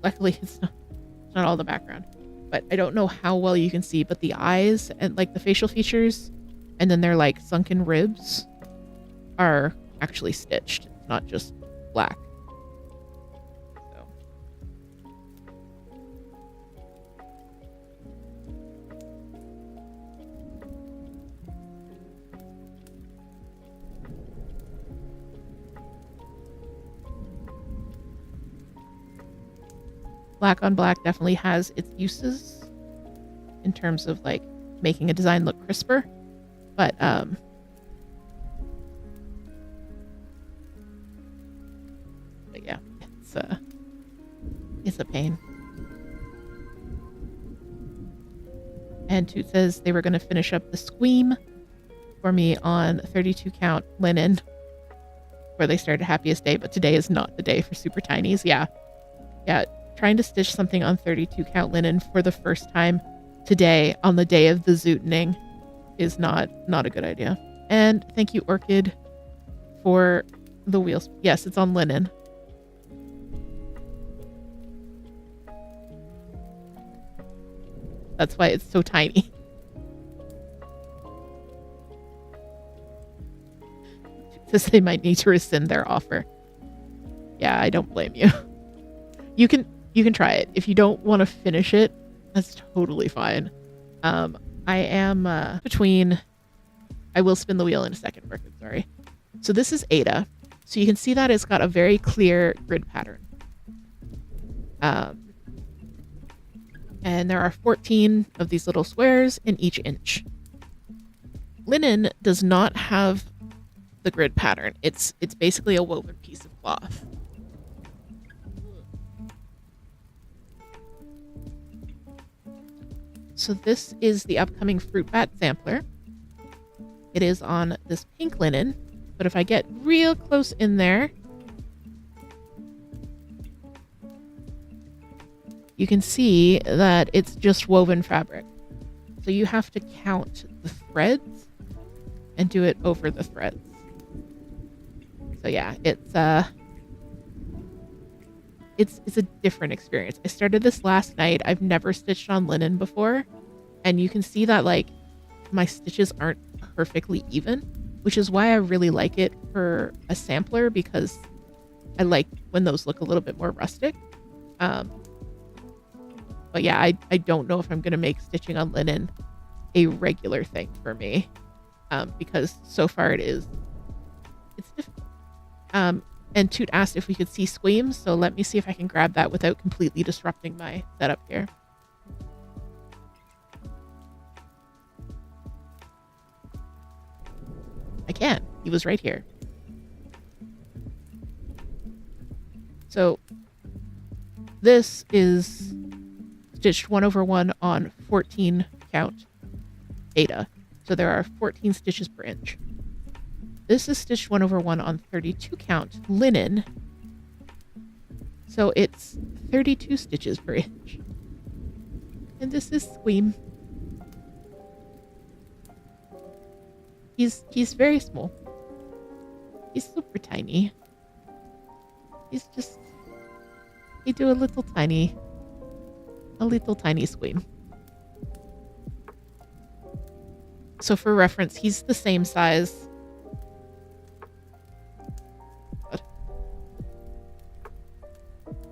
luckily it's not all the background, but I don't know how well you can see, but the eyes and like the facial features, and then their like sunken ribs are actually stitched. It's not just black. Black on black definitely has its uses in terms of like making a design look crisper, but yeah, it's a pain. And Toot says they were going to finish up the Squeam for me on 32 count linen, where they started Happiest Day, but today is not the day for super tinies. Yeah. Trying to stitch something on 32 count linen for the first time today on the day of the zootning is not a good idea. And thank you, Orchid, for the wheels. Yes, it's on linen. That's why it's so tiny. Says they might need to rescind their offer. Yeah, I don't blame you. You can try it. If you don't want to finish it, that's totally fine. I am between... I will spin the wheel in a second, Orchid, sorry. So this is Ada. So you can see that it's got a very clear grid pattern. And there are 14 of these little squares in each inch. Linen does not have the grid pattern. It's basically a woven piece of cloth. So this is the upcoming Fruit Bat sampler. It is on this pink linen, but if I get real close in there, you can see that it's just woven fabric. So you have to count the threads and do it over the threads. So yeah, it's a different experience. I started this last night. I've never stitched on linen before, and you can see that like my stitches aren't perfectly even, which is why I really like it for a sampler, because I like when those look a little bit more rustic. But yeah, I don't know if I'm gonna make stitching on linen a regular thing for me, because so far it's difficult. And Toot asked if we could see Squeams, so let me see if I can grab that without completely disrupting my setup here. I can. He was right here. So this is stitched 1/1 on 14 count Ada. So there are 14 stitches per inch. This is stitched 1/1 on 32 count linen. So it's 32 stitches per inch. And this is Squeam. He's very small. He's super tiny. He do a little tiny Squeam. So for reference, he's the same size.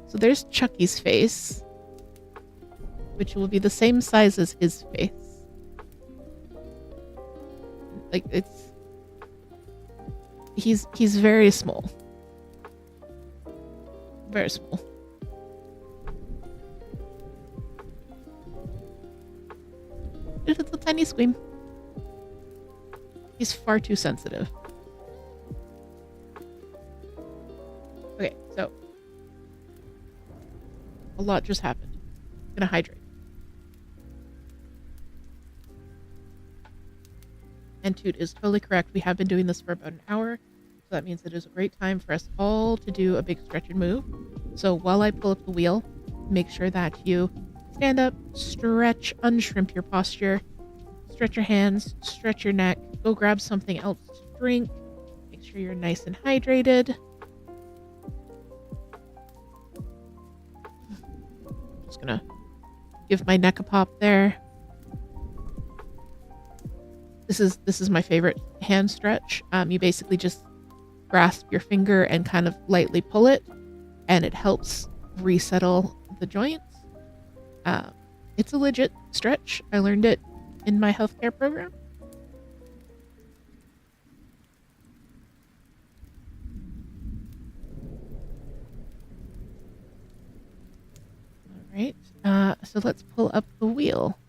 So there's Chucky's face, which will be the same size as his face. Like he's very small. Very small. It's a tiny squeam. He's far too sensitive. Okay, so a lot just happened. I'm gonna hydrate. And Toot is totally correct. We have been doing this for about an hour. So that means it is a great time for us all to do a big stretch and move. So while I pull up the wheel, make sure that you stand up, stretch, unshrimp your posture, stretch your hands, stretch your neck, go grab something else to drink. Make sure you're nice and hydrated. Just gonna give my neck a pop there. This is my favorite hand stretch. You basically just grasp your finger and kind of lightly pull it, and it helps resettle the joints. It's a legit stretch. I learned it in my healthcare program. All right. So let's pull up the wheel.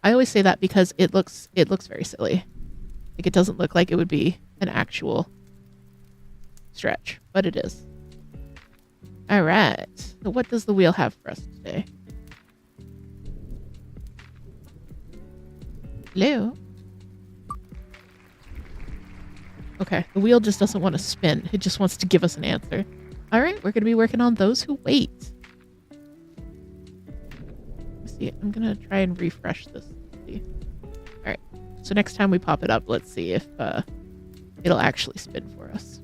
I always say that because it looks very silly. Like, it doesn't look like it would be an actual stretch, but it is. All right. So what does the wheel have for us today? Hello? Okay, the wheel just doesn't want to spin. It just wants to give us an answer. All right, we're going to be working on those who wait. Let's see, I'm going to try and refresh this. See. All right, so next time we pop it up, let's see if it'll actually spin for us.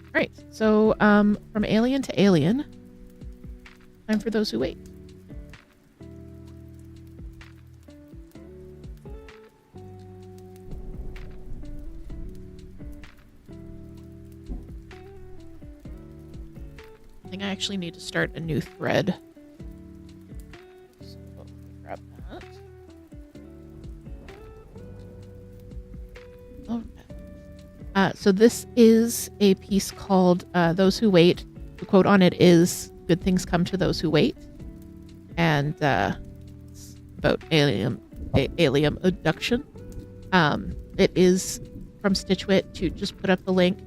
All right, so from alien to alien, time for those who wait. I think I actually need to start a new thread. So let me grab that. All right. So this is a piece called Those Who Wait. The quote on it is, "Good things come to those who wait." And it's about alien abduction. It is from Stitchwit. To just put up the link.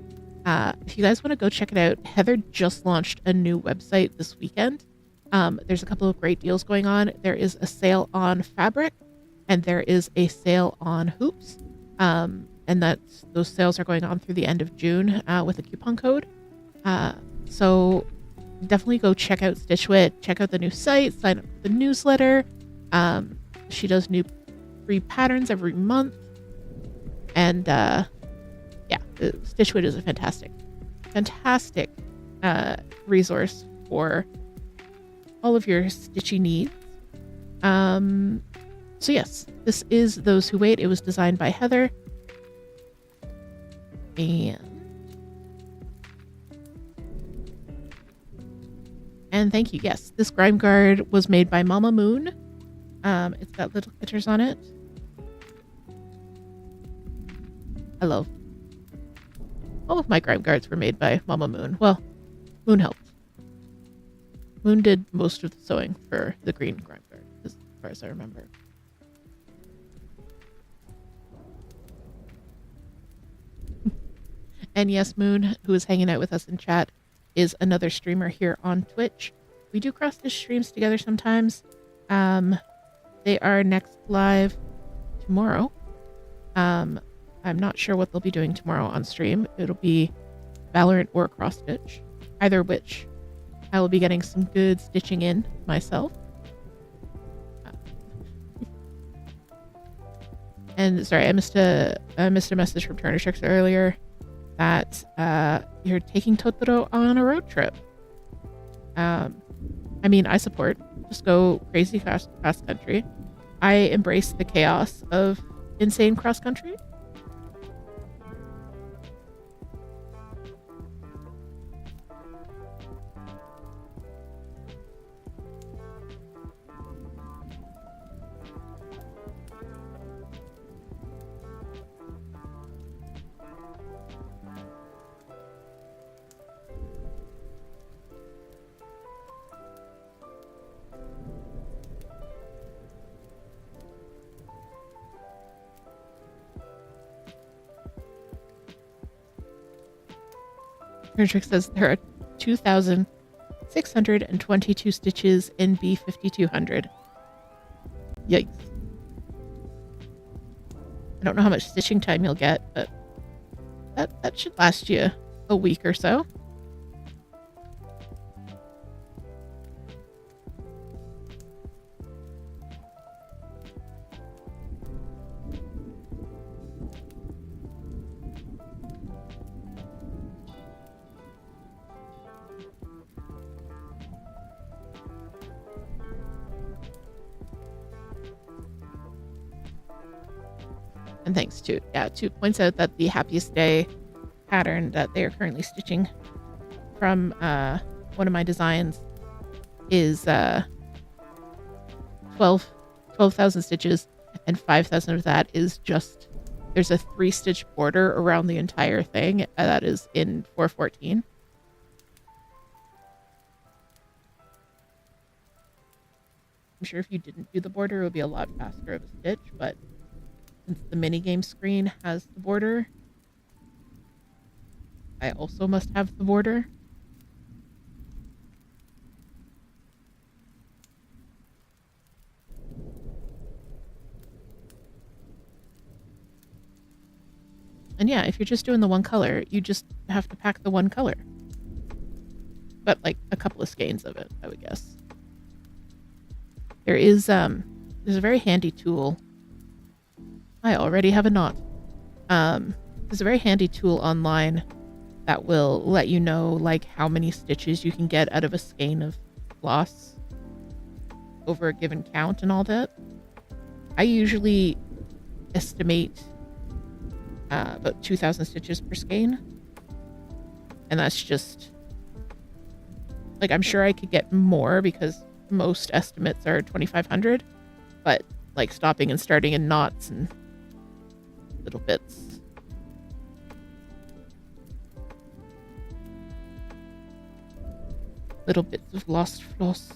If you guys want to go check it out, Heather just launched a new website this weekend. There's a couple of great deals going on. There is a sale on fabric, and there is a sale on hoops. And those sales are going on through the end of June with a coupon code. So definitely go check out Stitchwit, check out the new site, sign up for the newsletter. She does new free patterns every month. And yeah, Stitchwit is a fantastic resource for all of your stitchy needs. So yes, this is Those Who Wait. It was designed by Heather. And thank you. Yes, this grime guard was made by Mama Moon. It's got little critters on it. I love. All of my grime guards were made by Mama Moon. Well, Moon helped. Moon did most of the sewing for the green grime guard, as far as I remember. And yes, Moon, who is hanging out with us in chat, is another streamer here on Twitch. We do cross-stitch streams together sometimes. They are next live tomorrow. I'm not sure what they'll be doing tomorrow on stream. It'll be Valorant or cross-stitch, either which I will be getting some good stitching in myself. And sorry, I missed a message from Turner Tricks earlier that you're taking Totoro on a road trip. I mean, I support. Just go crazy cross country. I embrace the chaos of insane cross country. Trick says there are 2,622 stitches in B5200. Yikes. I don't know how much stitching time you'll get, but that should last you a week or so. And thanks to, Toot points out that the happiest day pattern that they are currently stitching from one of my designs is 12,000 stitches, and 5,000 of that is just, there's a 3-stitch border around the entire thing that is in 414. I'm sure if you didn't do the border, it would be a lot faster of a stitch, but since the minigame screen has the border, I also must have the border. And yeah, if you're just doing the one color, you just have to pack the one color. But like a couple of skeins of it, I would guess. There is there's a very handy tool. I already have a knot. There's a very handy tool online that will let you know like how many stitches you can get out of a skein of floss over a given count and all that. I usually estimate about 2,000 stitches per skein, and that's just like, I'm sure I could get more because most estimates are 2,500, but like stopping and starting in knots and little bits. Little bits of lost floss.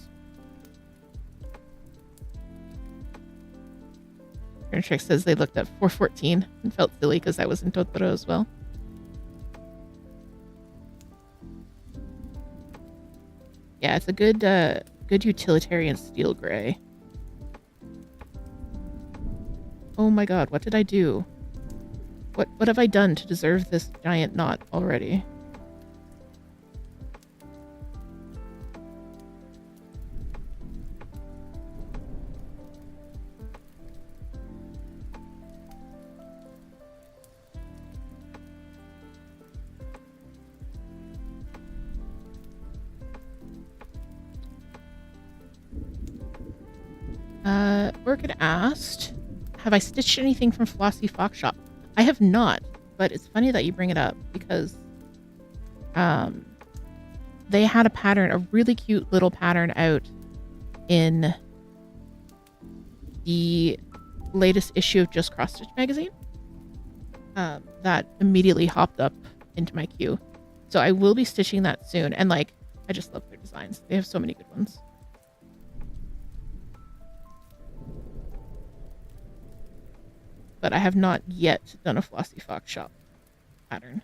Trick says they looked at 414 and felt silly because I was in Totoro as well. Yeah, it's a good utilitarian steel gray. Oh my god, what did I do? What have I done to deserve this giant knot already? Orchid asked, have I stitched anything from Flossy Fox Shop? I have not, but it's funny that you bring it up because they had a pattern, a really cute little pattern out in the latest issue of Just Cross Stitch magazine that immediately hopped up into my queue. So I will be stitching that soon. And like, I just love their designs. They have so many good ones. But I have not yet done a Flossy Fox Shop pattern.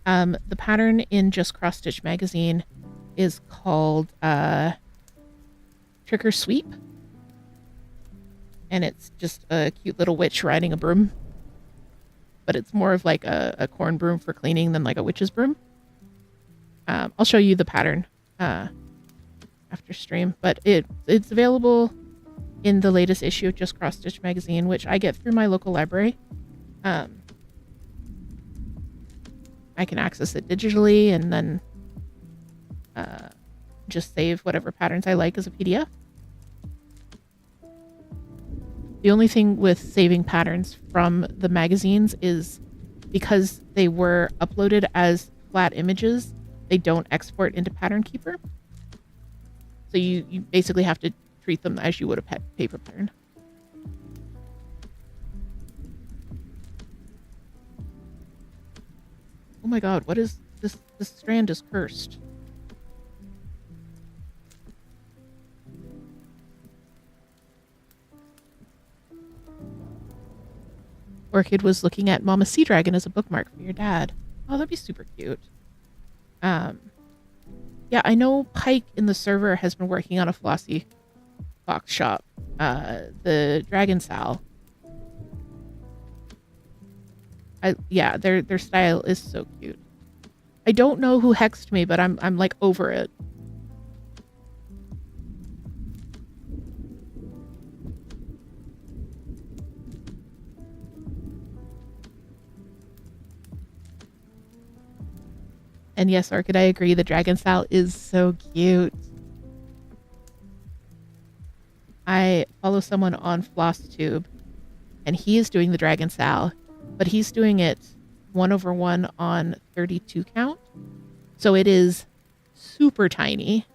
The pattern in Just Cross Stitch magazine is called Trick or Sweep. And it's just a cute little witch riding a broom. But it's more of like a corn broom for cleaning than like a witch's broom. I'll show you the pattern after stream. But it's available in the latest issue of Just Cross Stitch magazine, which I get through my local library. I can access it digitally and then just save whatever patterns I like as a PDF. The only thing with saving patterns from the magazines is because they were uploaded as flat images, they don't export into Pattern Keeper. So you basically have to treat them as you would a paper pattern. Oh my god, what is this? This strand is cursed. Orchid was looking at Mama Sea Dragon as a bookmark for your dad. Oh, that'd be super cute. Yeah, I know Pike in the server has been working on a Flossy Fox shop. The Dragon Sal. Yeah, their style is so cute. I don't know who hexed me, but I'm like over it. And yes, Orchid, I agree. The Dragon Sal is so cute. I follow someone on FlossTube, and he is doing the Dragon Sal, but he's doing it 1/1 on 32 count. So it is super tiny.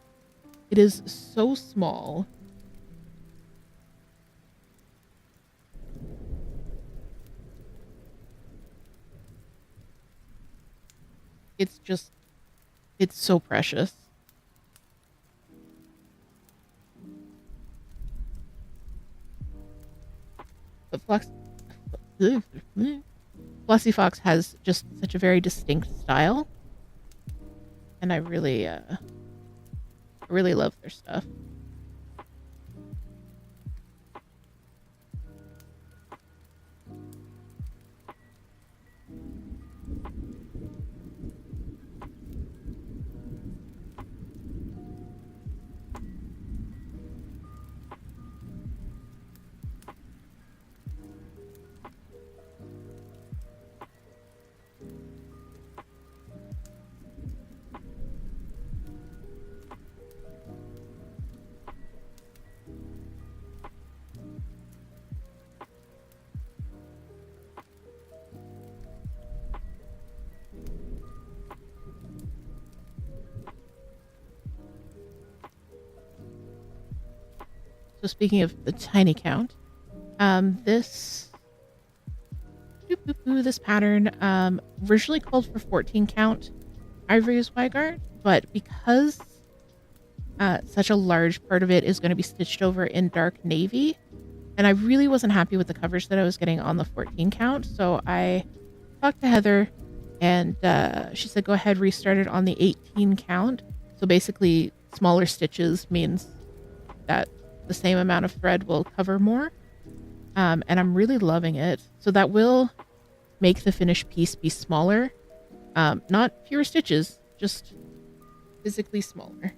It is so small. It's just, it's so precious. But Flossy Fox has just such a very distinct style. And I really love their stuff. So speaking of the tiny count, this pattern originally called for 14 count Ivory Zweigart, but because such a large part of it is going to be stitched over in dark navy, and I really wasn't happy with the coverage that I was getting on the 14 count, so I talked to Heather, and she said go ahead, restart it on the 18 count. So basically, smaller stitches means that the same amount of thread will cover more, and I'm really loving it. So that will make the finished piece be smaller, not fewer stitches, just physically smaller.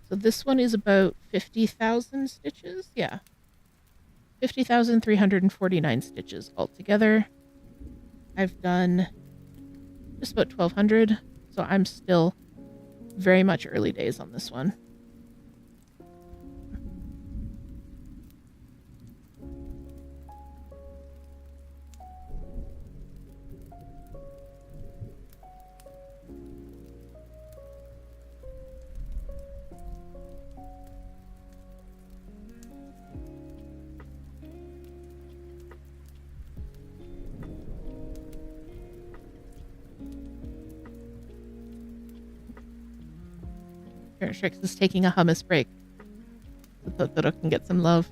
So this one is about 50,000 stitches. Yeah. 50,349 stitches altogether. I've done just about 1,200, so I'm still very much early days on this one. Shrix is taking a hummus break so that it can get some love.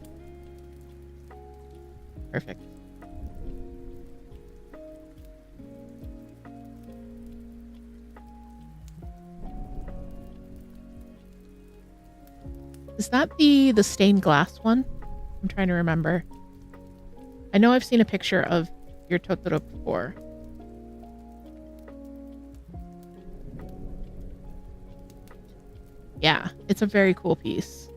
Perfect. Is that the stained glass one? I'm trying to remember. I know I've seen a picture of your Totoro before. Yeah, it's a very cool piece.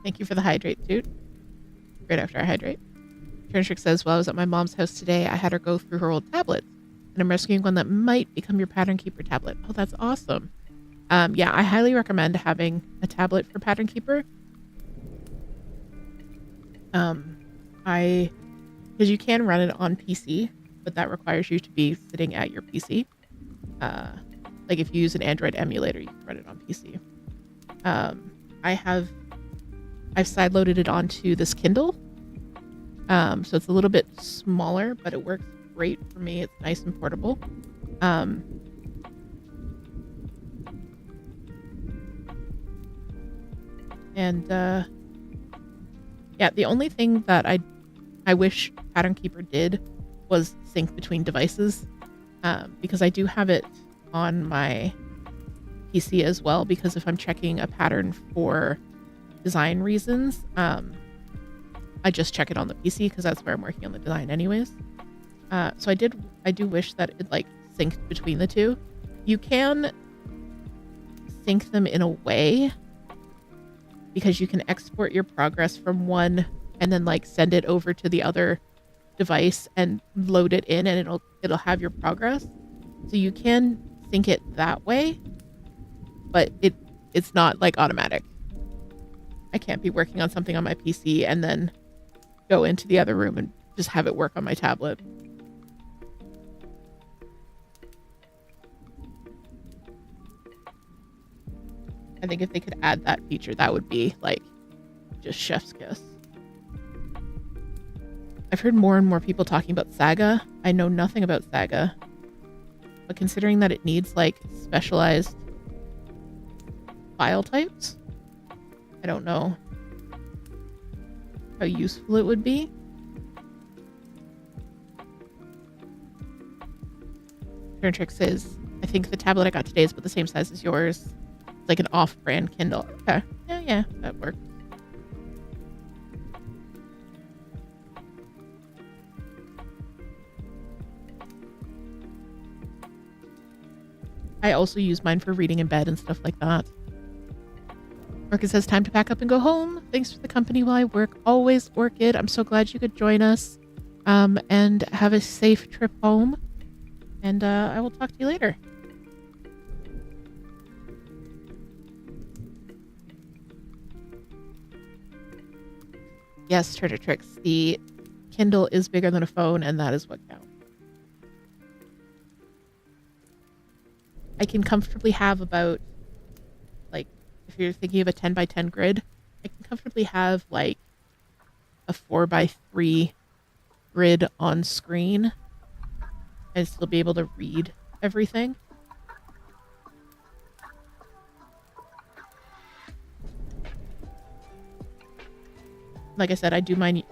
Thank you for the hydrate, dude. Right after I hydrate. Turntrick says, while I was at my mom's house today, I had her go through her old tablets, and I'm rescuing one that might become your Pattern Keeper tablet. Oh, that's awesome. Yeah, I highly recommend having a tablet for Pattern Keeper. Because you can run it on PC, but that requires you to be sitting at your PC. Like if you use an Android emulator, you can run it on PC. I've sideloaded it onto this Kindle. So it's a little bit smaller, but it works great for me. It's nice and portable. Yeah, the only thing that I wish Pattern Keeper did was sync between devices, because I do have it on my PC as well, because if I'm checking a pattern for design reasons, I just check it on the PC because that's where I'm working on the design anyways. So I do wish that it like synced between the two. You can sync them in a way, because you can export your progress from one and then like send it over to the other device and load it in, and it'll have your progress. So you can sync it that way, but it's not like automatic. I can't be working on something on my PC and then go into the other room and just have it work on my tablet. I think if they could add that feature, that would be like just chef's kiss. I've heard more and more people talking about Saga. I know nothing about Saga, but considering that it needs like specialized file types, I don't know how useful it would be. Turntrick says, I think the tablet I got today is about the same size as yours. It's like an off-brand Kindle. Okay. Yeah, that works. I also use mine for reading in bed and stuff like that. Orchid says, time to pack up and go home. Thanks for the company while I work. Always, Orchid. I'm so glad you could join us. And have a safe trip home. And I will talk to you later. Yes, Treasure Tricks. The Kindle is bigger than a phone, and that is what counts. I can comfortably have about, like, if you're thinking of a 10 by 10 grid, I can comfortably have like a 4 by 3 grid on screen and still be able to read everything. Like I said, I do mine.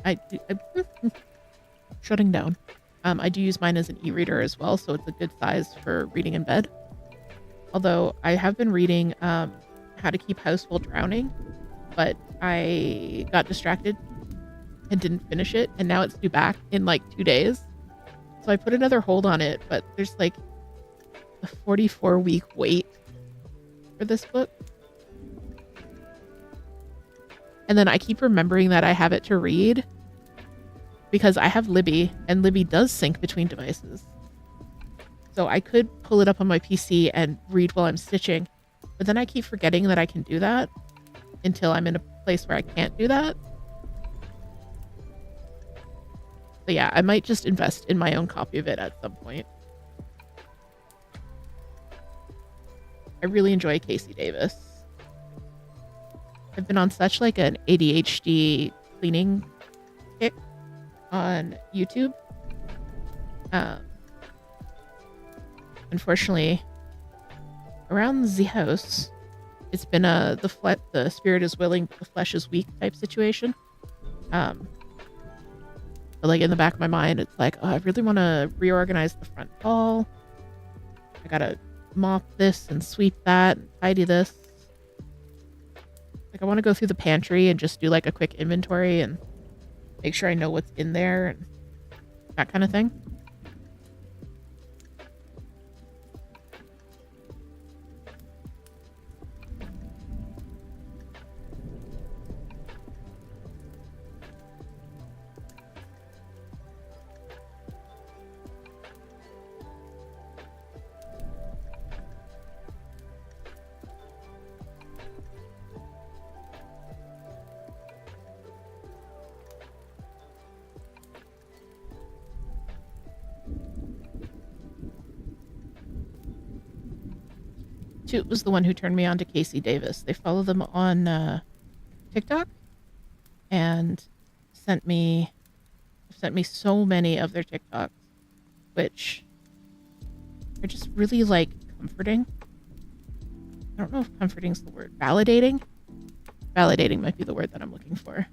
Shutting down. I do use mine as an e-reader as well, so it's a good size for reading in bed. Although I have been reading How to Keep House While Drowning, but I got distracted and didn't finish it, and now it's due back in like 2 days. So I put another hold on it, but there's like a 44-week wait for this book. And then I keep remembering that I have it to read because I have Libby, and Libby does sync between devices. So I could pull it up on my PC and read while I'm stitching, but then I keep forgetting that I can do that until I'm in a place where I can't do that. So yeah, I might just invest in my own copy of it at some point. I really enjoy Casey Davis. I've been on such like an ADHD cleaning kick on YouTube. Unfortunately, around the house, it's been the spirit is willing, but the flesh is weak type situation. But like in the back of my mind, it's like, oh, I really want to reorganize the front hall. I gotta mop this and sweep that and tidy this. Like I want to go through the pantry and just do like a quick inventory and make sure I know what's in there and that kind of thing. Toot was the one who turned me on to Casey Davis. They follow them on TikTok and sent me so many of their TikToks, which are just really like comforting. I don't know if comforting is the word. Validating? Validating might be the word that I'm looking for.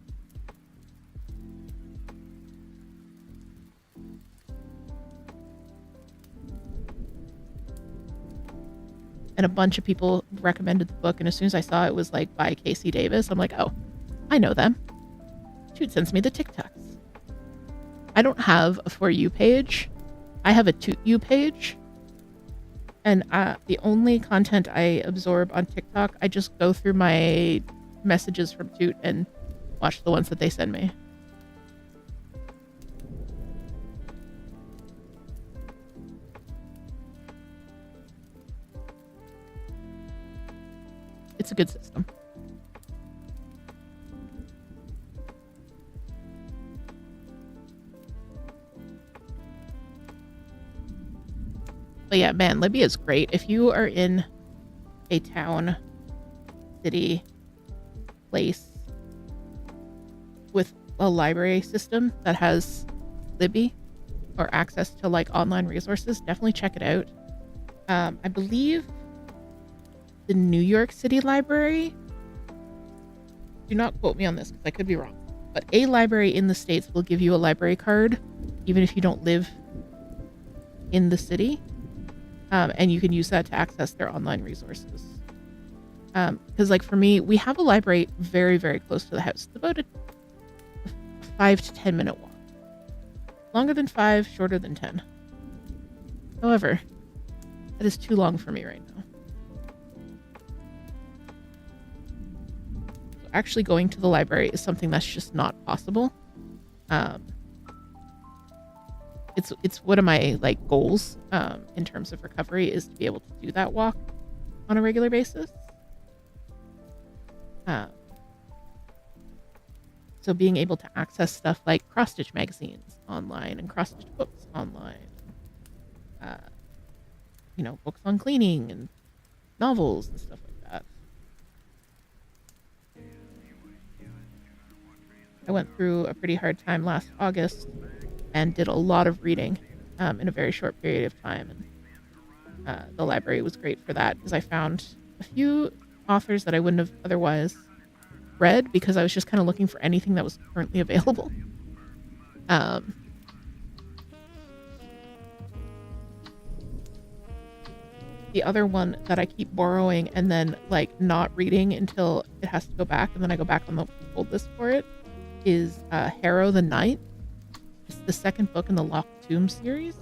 And a bunch of people recommended the book, and as soon as I saw it was like by Casey Davis, I'm like, oh, I know them. Toot sends me the TikToks. I don't have a For You page. I have a Toot You page. And the only content I absorb on TikTok, I just go through my messages from Toot and watch the ones that they send me. It's a good system. But yeah, man, Libya is great. If you are in a town, city, place with a library system that has Libby or access to like online resources, definitely check it out. I believe the New York City Library, do not quote me on this because I could be wrong, but a library in the States will give you a library card even if you don't live in the city. And you can use that to access their online resources. Because like for me, we have a library very, very close to the house. It's about a 5 to 10 minute walk. Longer than 5, shorter than 10. However, that is too long for me right now. So actually going to the library is something that's just not possible. It's one of my like goals in terms of recovery is to be able to do that walk on a regular basis. So being able to access stuff like cross-stitch magazines online and cross-stitch books online, books on cleaning and novels and stuff like that. I went through a pretty hard time last August and did a lot of reading in a very short period of time. And the library was great for that because I found a few authors that I wouldn't have otherwise read because I was just kind of looking for anything that was currently available. The other one that I keep borrowing and then like not reading until it has to go back, and then I go back on the old list for it, is Harrow the Night. It's the second book in the Locked Tomb series.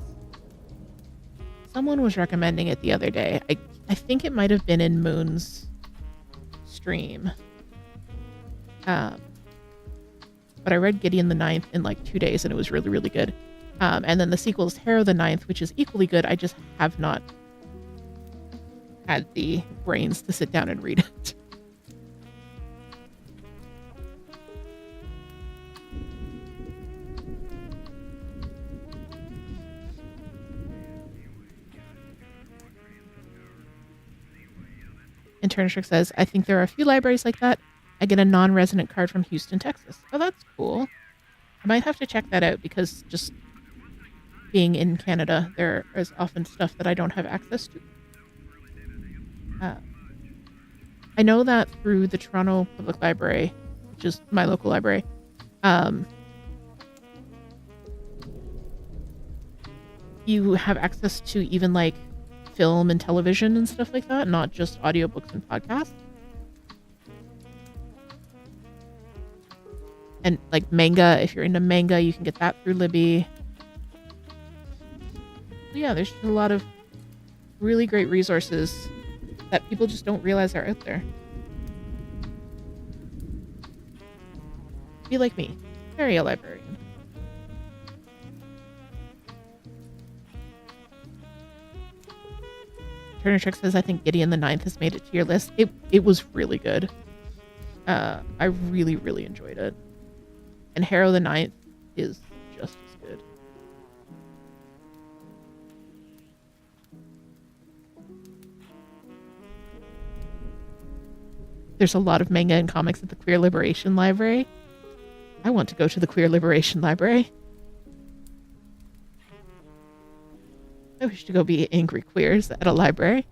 Someone was recommending it the other day. I think it might have been in Moon's stream. But I read Gideon the Ninth in like 2 days and it was really, really good. And then the sequel is Harrow the Ninth, which is equally good. I just have not had the brains to sit down and read it. And Turnish says, I think there are a few libraries like that. I get a non-resident card from Houston, Texas. Oh, that's cool. I might have to check that out because just being in Canada, there is often stuff that I don't have access to. I know that through the Toronto Public Library, which is my local library, you have access to even like film and television and stuff like that, not just audiobooks and podcasts. And like manga, if you're into manga, you can get that through Libby. So yeah, there's just a lot of really great resources that people just don't realize are out there. Be like me, marry a librarian. Turner Trick says, I think Gideon the Ninth has made it to your list. It was really good. I really, really enjoyed it. And Harrow the Ninth is just as good. there's a lot of manga and comics at the Queer Liberation Library. I want to go to the Queer Liberation Library. I wish to go be angry queers at a library.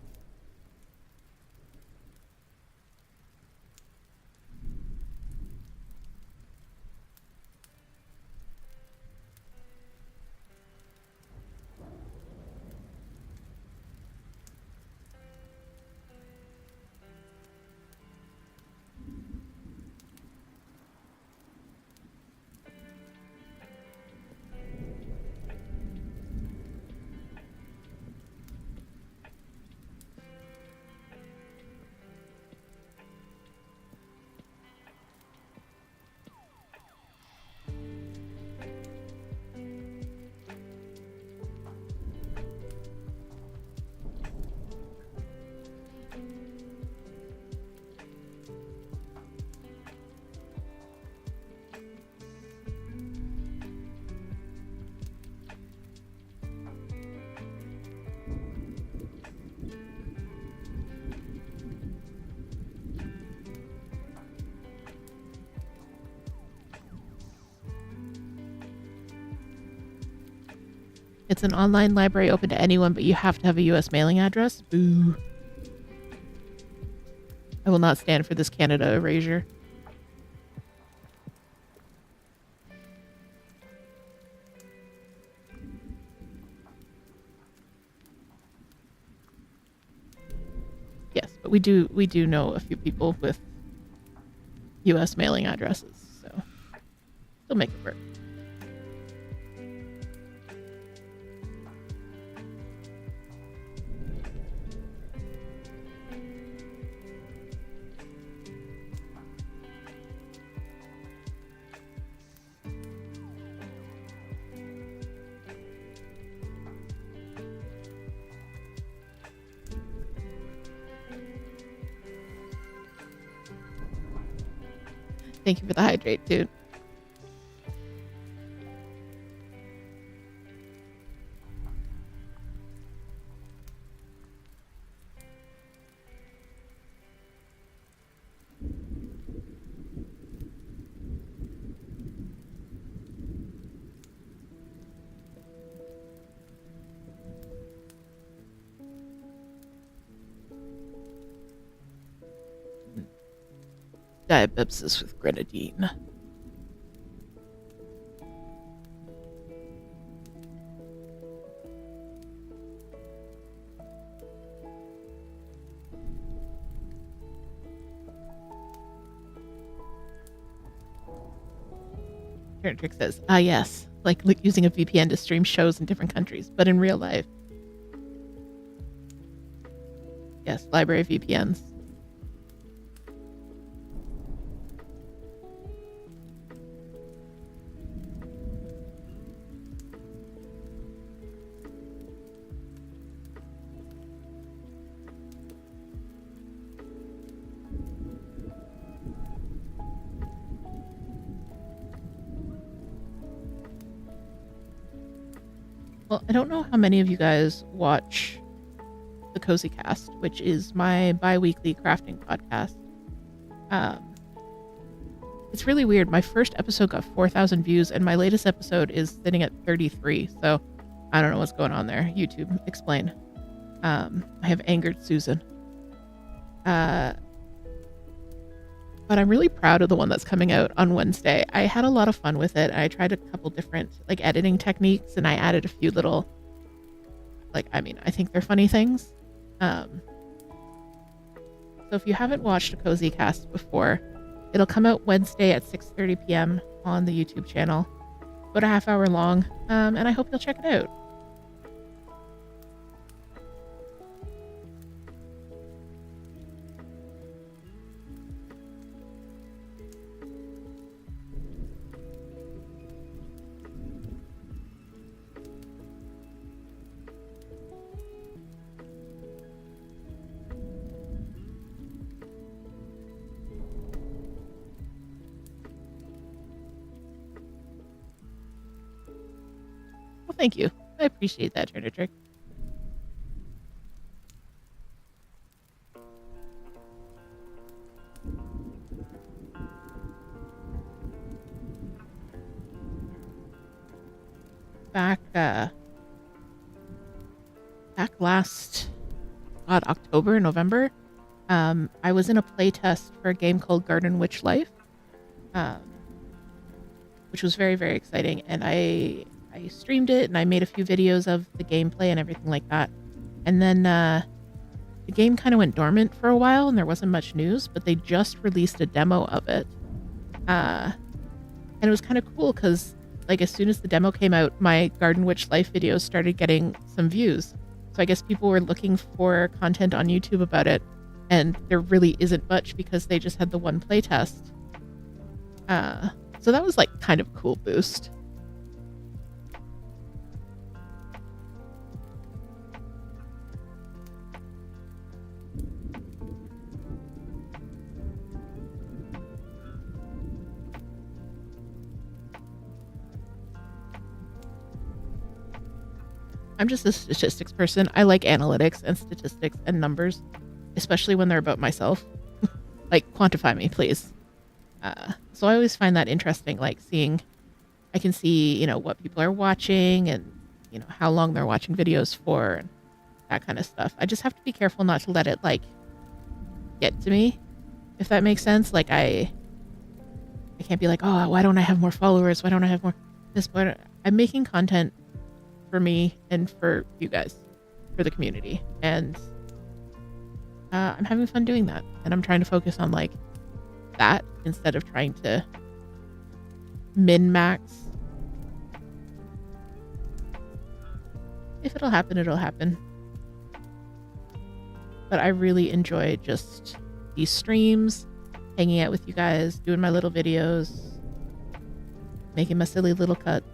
It's an online library open to anyone, but you have to have a U.S. mailing address. Boo. I will not stand for this Canada erasure. Yes, but we do know a few people with U.S. mailing addresses, so they'll make it work. Thank you for the hydrate, dude. Diabepsis with grenadine. Trick says, yes, like using a VPN to stream shows in different countries, but in real life. Yes, library VPNs. Well, I don't know how many of you guys watch The Cozy Cast, which is my bi-weekly crafting podcast. It's really weird. My first episode got 4,000 views, and my latest episode is sitting at 33. So I don't know what's going on there. YouTube, explain. I have angered Susan. But I'm really proud of the one that's coming out on Wednesday. I had a lot of fun with it. I tried a couple different editing techniques, and I added a few little, I think they're funny things. So if you haven't watched a Cozy Cast before, it'll come out Wednesday at 6:30 p.m. on the YouTube channel. About a half hour long, and I hope you'll check it out. Well, thank you. I appreciate that, Turner Trick. back last October, November. I was in a playtest for a game called Garden Witch Life, which was very, very exciting. And I streamed it and I made a few videos of the gameplay and everything like that. And then the game kind of went dormant for a while and there wasn't much news, but they just released a demo of it. And it was kind of cool because like as soon as the demo came out, my Garden Witch Life videos started getting some views. So I guess people were looking for content on YouTube about it, and there really isn't much because they just had the one playtest. So that was like kind of a cool boost. I'm just a statistics person. I like analytics and statistics and numbers, especially when they're about myself. Like, quantify me, please. So I always find that interesting, like seeing, I can see, you know, what people are watching and, you know, how long they're watching videos for and that kind of stuff. I just have to be careful not to let it, like, get to me, if that makes sense. Like, I can't be like, oh, why don't I have more followers? Why don't I have more this? I'm making content for me and for you guys, for the community, and I'm having fun doing that, and I'm trying to focus on like that instead of trying to min-max. If it'll happen, it'll happen. But I really enjoy just these streams, hanging out with you guys, doing my little videos, making my silly little cuts.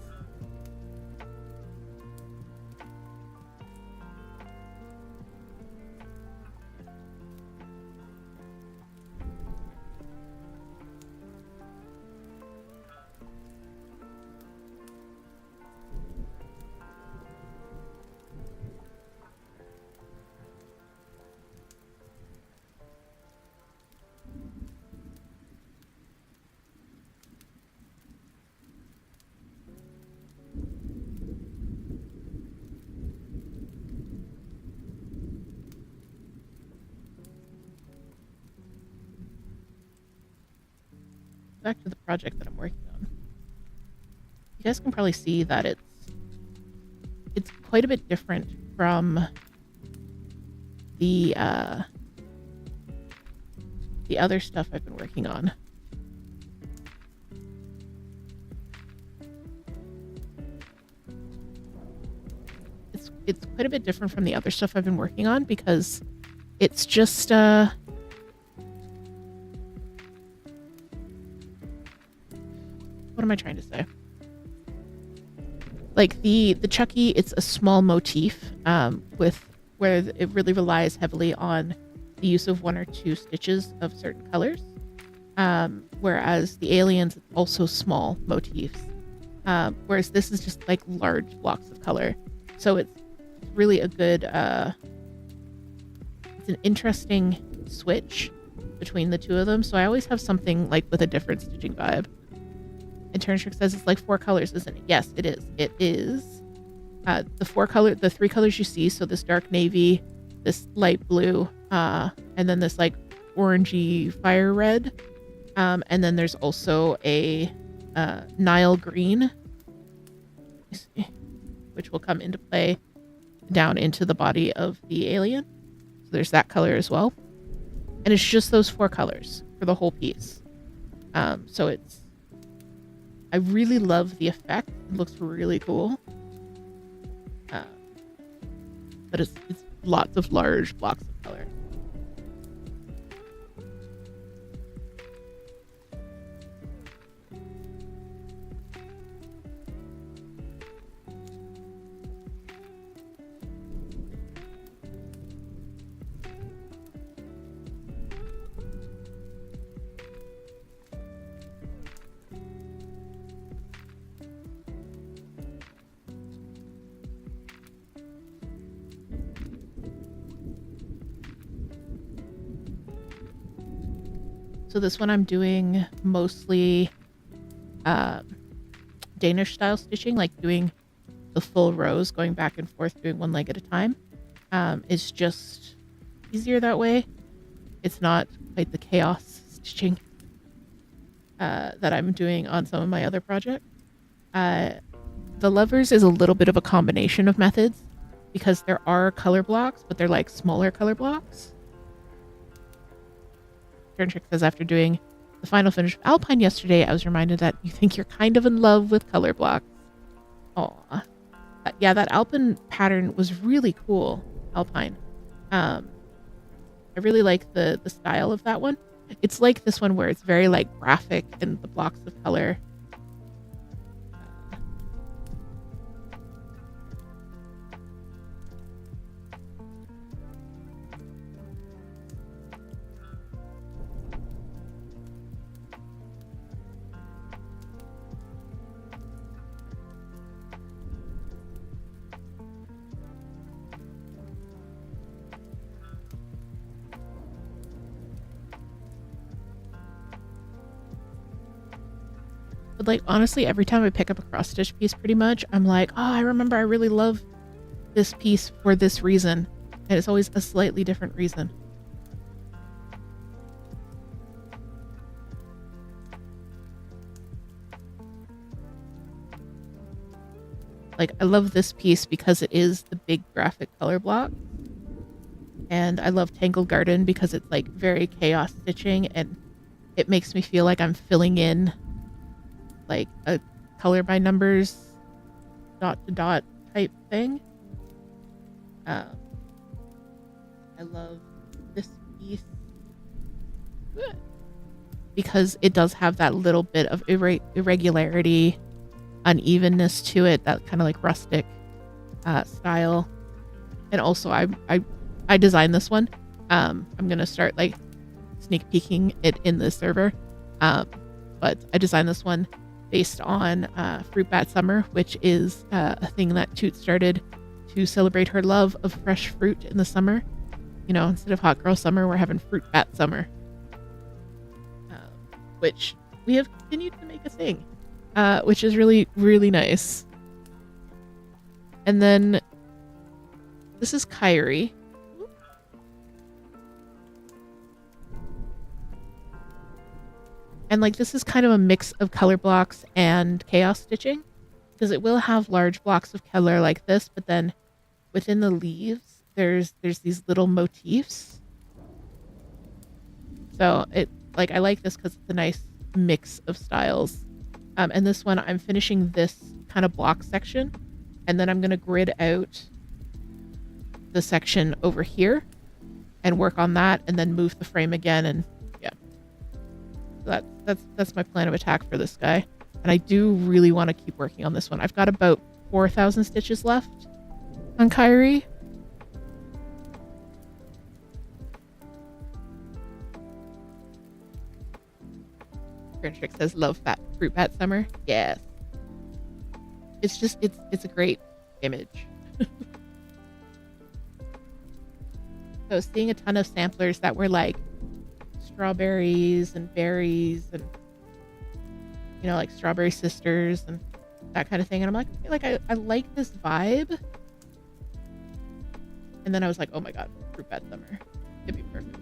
Back to the project that I'm working on. You guys can probably see that it's quite a bit different from the other stuff I've been working on. It's quite a bit different from the other stuff I've been working on because it's just what am I trying to say? Like the Chucky, it's a small motif with where it really relies heavily on the use of one or two stitches of certain colors, whereas the aliens it's also small motifs, whereas this is just like large blocks of color. So it's really a good it's an interesting switch between the two of them. So I always have something like with a different stitching vibe. And Turntrick says it's like 4 colors, isn't it? Yes, it is. It is. The 3 colors you see, so this dark navy, this light blue, and then this like orangey fire red. And then there's also a Nile green, which will come into play down into the body of the alien. So there's that color as well. And it's just those 4 colors for the whole piece. So I really love the effect. It looks really cool. But it's lots of large blocks of color. So this one I'm doing mostly Danish style stitching, like doing the full rows going back and forth doing one leg at a time. It's just easier that way. It's not quite the chaos stitching that I'm doing on some of my other projects. The levers is a little bit of a combination of methods because there are color blocks, but they're like smaller color blocks. Trick says after doing the final finish of Alpine yesterday, I was reminded that you think you're kind of in love with color blocks. Aw. Yeah, that Alpine pattern was really cool. Alpine. I really like the style of that one. It's like this one where it's very like graphic and the blocks of color. But like honestly, every time I pick up a cross stitch piece pretty much, I'm like, oh, I remember I really love this piece for this reason. And it's always a slightly different reason. Like I love this piece because it is the big graphic color block. And I love Tangled Garden because it's like very chaos stitching and it makes me feel like I'm filling in like a color by numbers dot to dot type thing. I love this piece because it does have that little bit of irregularity, unevenness to it, that kind of like rustic style. And also I designed this one. I'm gonna start like sneak peeking it in the server, but I designed this one based on Fruit Bat Summer, which is a thing that Toot started to celebrate her love of fresh fruit in the summer. You know, instead of Hot Girl Summer, we're having Fruit Bat Summer, which we have continued to make a thing, which is really, really nice. And then this is Kyrie. And like this is kind of a mix of color blocks and chaos stitching because it will have large blocks of color like this, but then within the leaves there's these little motifs. So it like I like this because it's a nice mix of styles. And this one I'm finishing this kind of block section, and then I'm gonna grid out the section over here and work on that, and then move the frame again. And yeah, that's my plan of attack for this guy. And I do really want to keep working on this one. I've got about 4,000 stitches left on Kyrie. Trick says love Fruit Bat Summer. Yes. It's just it's a great image. So seeing a ton of samplers that were like strawberries and berries and, you know, like Strawberry Sisters and that kind of thing. And I'm like, I like this vibe. And then I was like, oh my god, Fruit Bat Summer. It'd be perfect.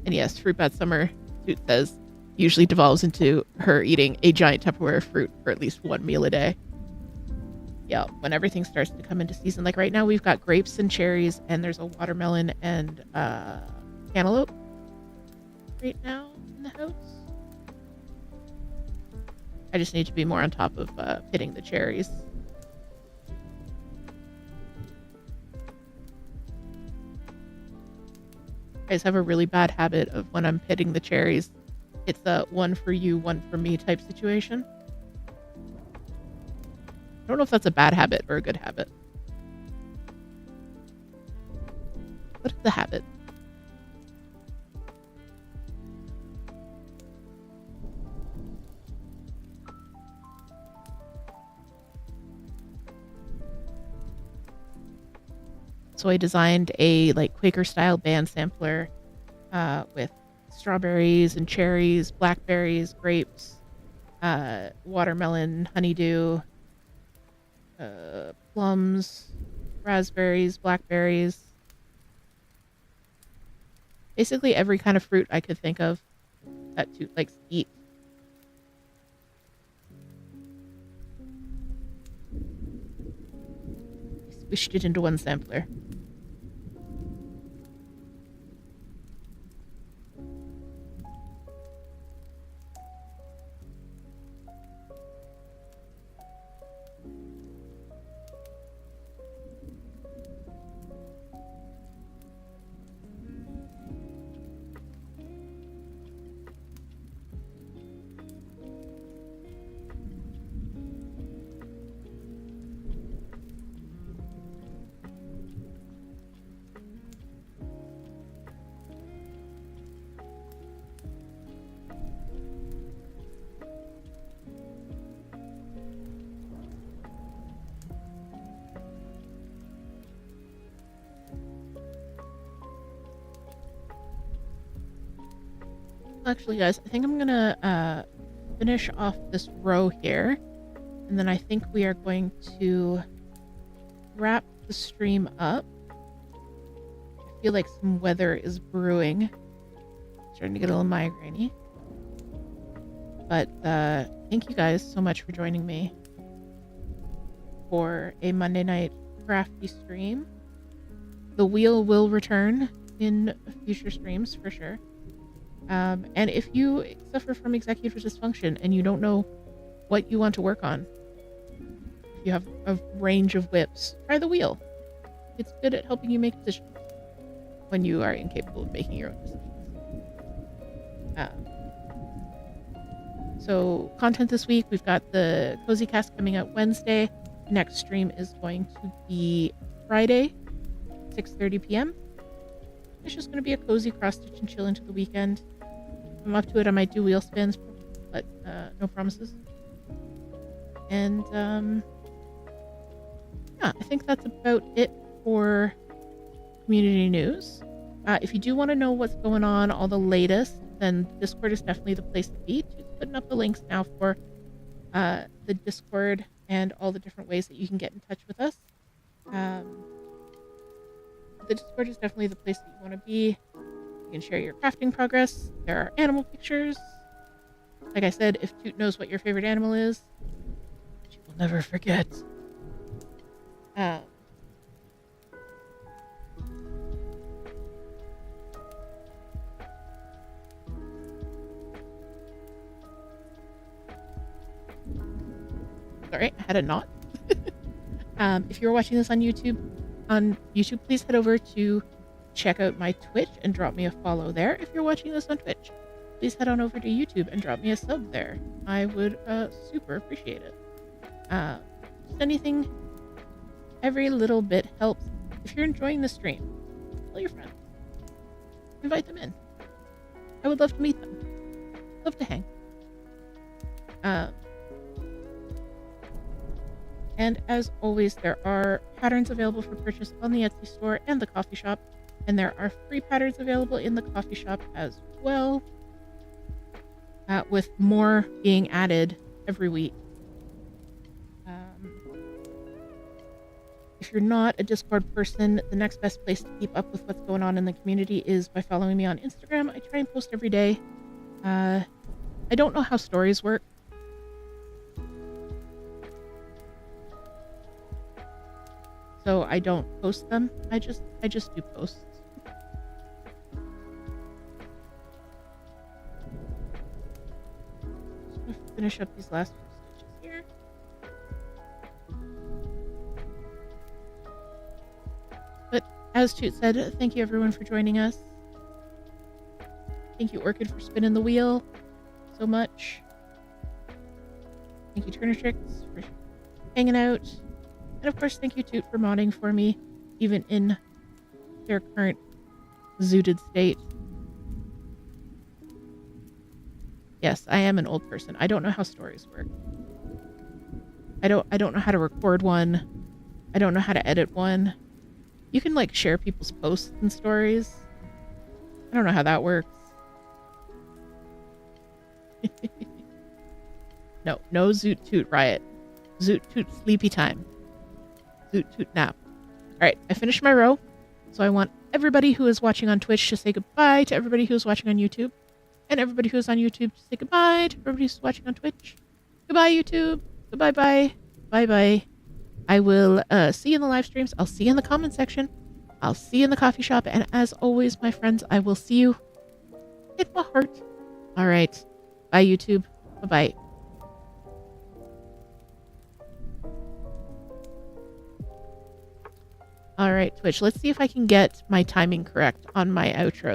And yes, Fruit Bat Summer, Toot says, usually devolves into her eating a giant Tupperware of fruit for at least one meal a day. Yeah, when everything starts to come into season. Like right now we've got grapes and cherries, and there's a watermelon and cantaloupe right now in the house. I just need to be more on top of pitting the cherries. I just have a really bad habit of when I'm pitting the cherries, it's a one for you, one for me type situation. I don't know if that's a bad habit or a good habit. What is the habit? So I designed a like Quaker style band sampler with strawberries and cherries, blackberries, grapes, watermelon, honeydew, plums, raspberries, blackberries. Basically every kind of fruit I could think of that Toot likes to eat. I squished it into one sampler. Actually, guys, I think I'm gonna finish off this row here, and then I think we are going to wrap the stream up. I feel like some weather is brewing. Starting to get a little migraine-y. But thank you guys so much for joining me for a Monday night crafty stream. The wheel will return in future streams for sure. And if you suffer from executive dysfunction and you don't know what you want to work on, if you have a range of whips, try the wheel. It's good at helping you make decisions when you are incapable of making your own decisions. So content this week, we've got the Cozy Cast coming out Wednesday. Next stream is going to be Friday, 6:30 p.m. It's just going to be a cozy cross-stitch and chill into the weekend. If I'm up to it, I might do wheel spins, but no promises. And yeah, I think that's about it for community news. If you do want to know what's going on, all the latest, then Discord is definitely the place to be. Just putting up the links now for the Discord and all the different ways that you can get in touch with us. The Discord is definitely the place that you want to be. You can share your crafting progress. There are animal pictures. Like I said, if Toot knows what your favorite animal is, she will never forget. Sorry, I had a knot. If you're watching this on YouTube, please head over to check out my Twitch and drop me a follow there. If you're watching this on Twitch, please head on over to YouTube and drop me a sub there. I would super appreciate it. Just anything, every little bit helps. If you're enjoying the stream, tell your friends. Invite them in. I would love to meet them. Love to hang. And as always, there are patterns available for purchase on the Etsy store and the coffee shop. And there are free patterns available in the coffee shop as well, with more being added every week. If you're not a Discord person, the next best place to keep up with what's going on in the community is by following me on Instagram. I try and post every day. I don't know how stories work. So I don't post them. I just do posts. Just gonna finish up these last few stitches here. But as Toot said, thank you everyone for joining us. Thank you Orchid for spinning the wheel so much. Thank you Turner Tricks for hanging out. And of course, thank you, Toot, for modding for me, even in their current zooted state. Yes, I am an old person. I don't know how stories work. I don't know how to record one. I don't know how to edit one. You can, like, share people's posts and stories. I don't know how that works. No, no Zoot Toot riot. Zoot Toot sleepy time. Zoot Toot nap. Alright, I finished my row. So I want everybody who is watching on Twitch to say goodbye to everybody who is watching on YouTube. And everybody who is on YouTube to say goodbye to everybody who's watching on Twitch. Goodbye, YouTube. Goodbye, bye. Bye-bye. I will see you in the live streams. I'll see you in the comment section. I'll see you in the coffee shop. And as always, my friends, I will see you in my heart. All right. Bye, YouTube. Bye-bye. All right, Twitch. Let's see if I can get my timing correct on my outro.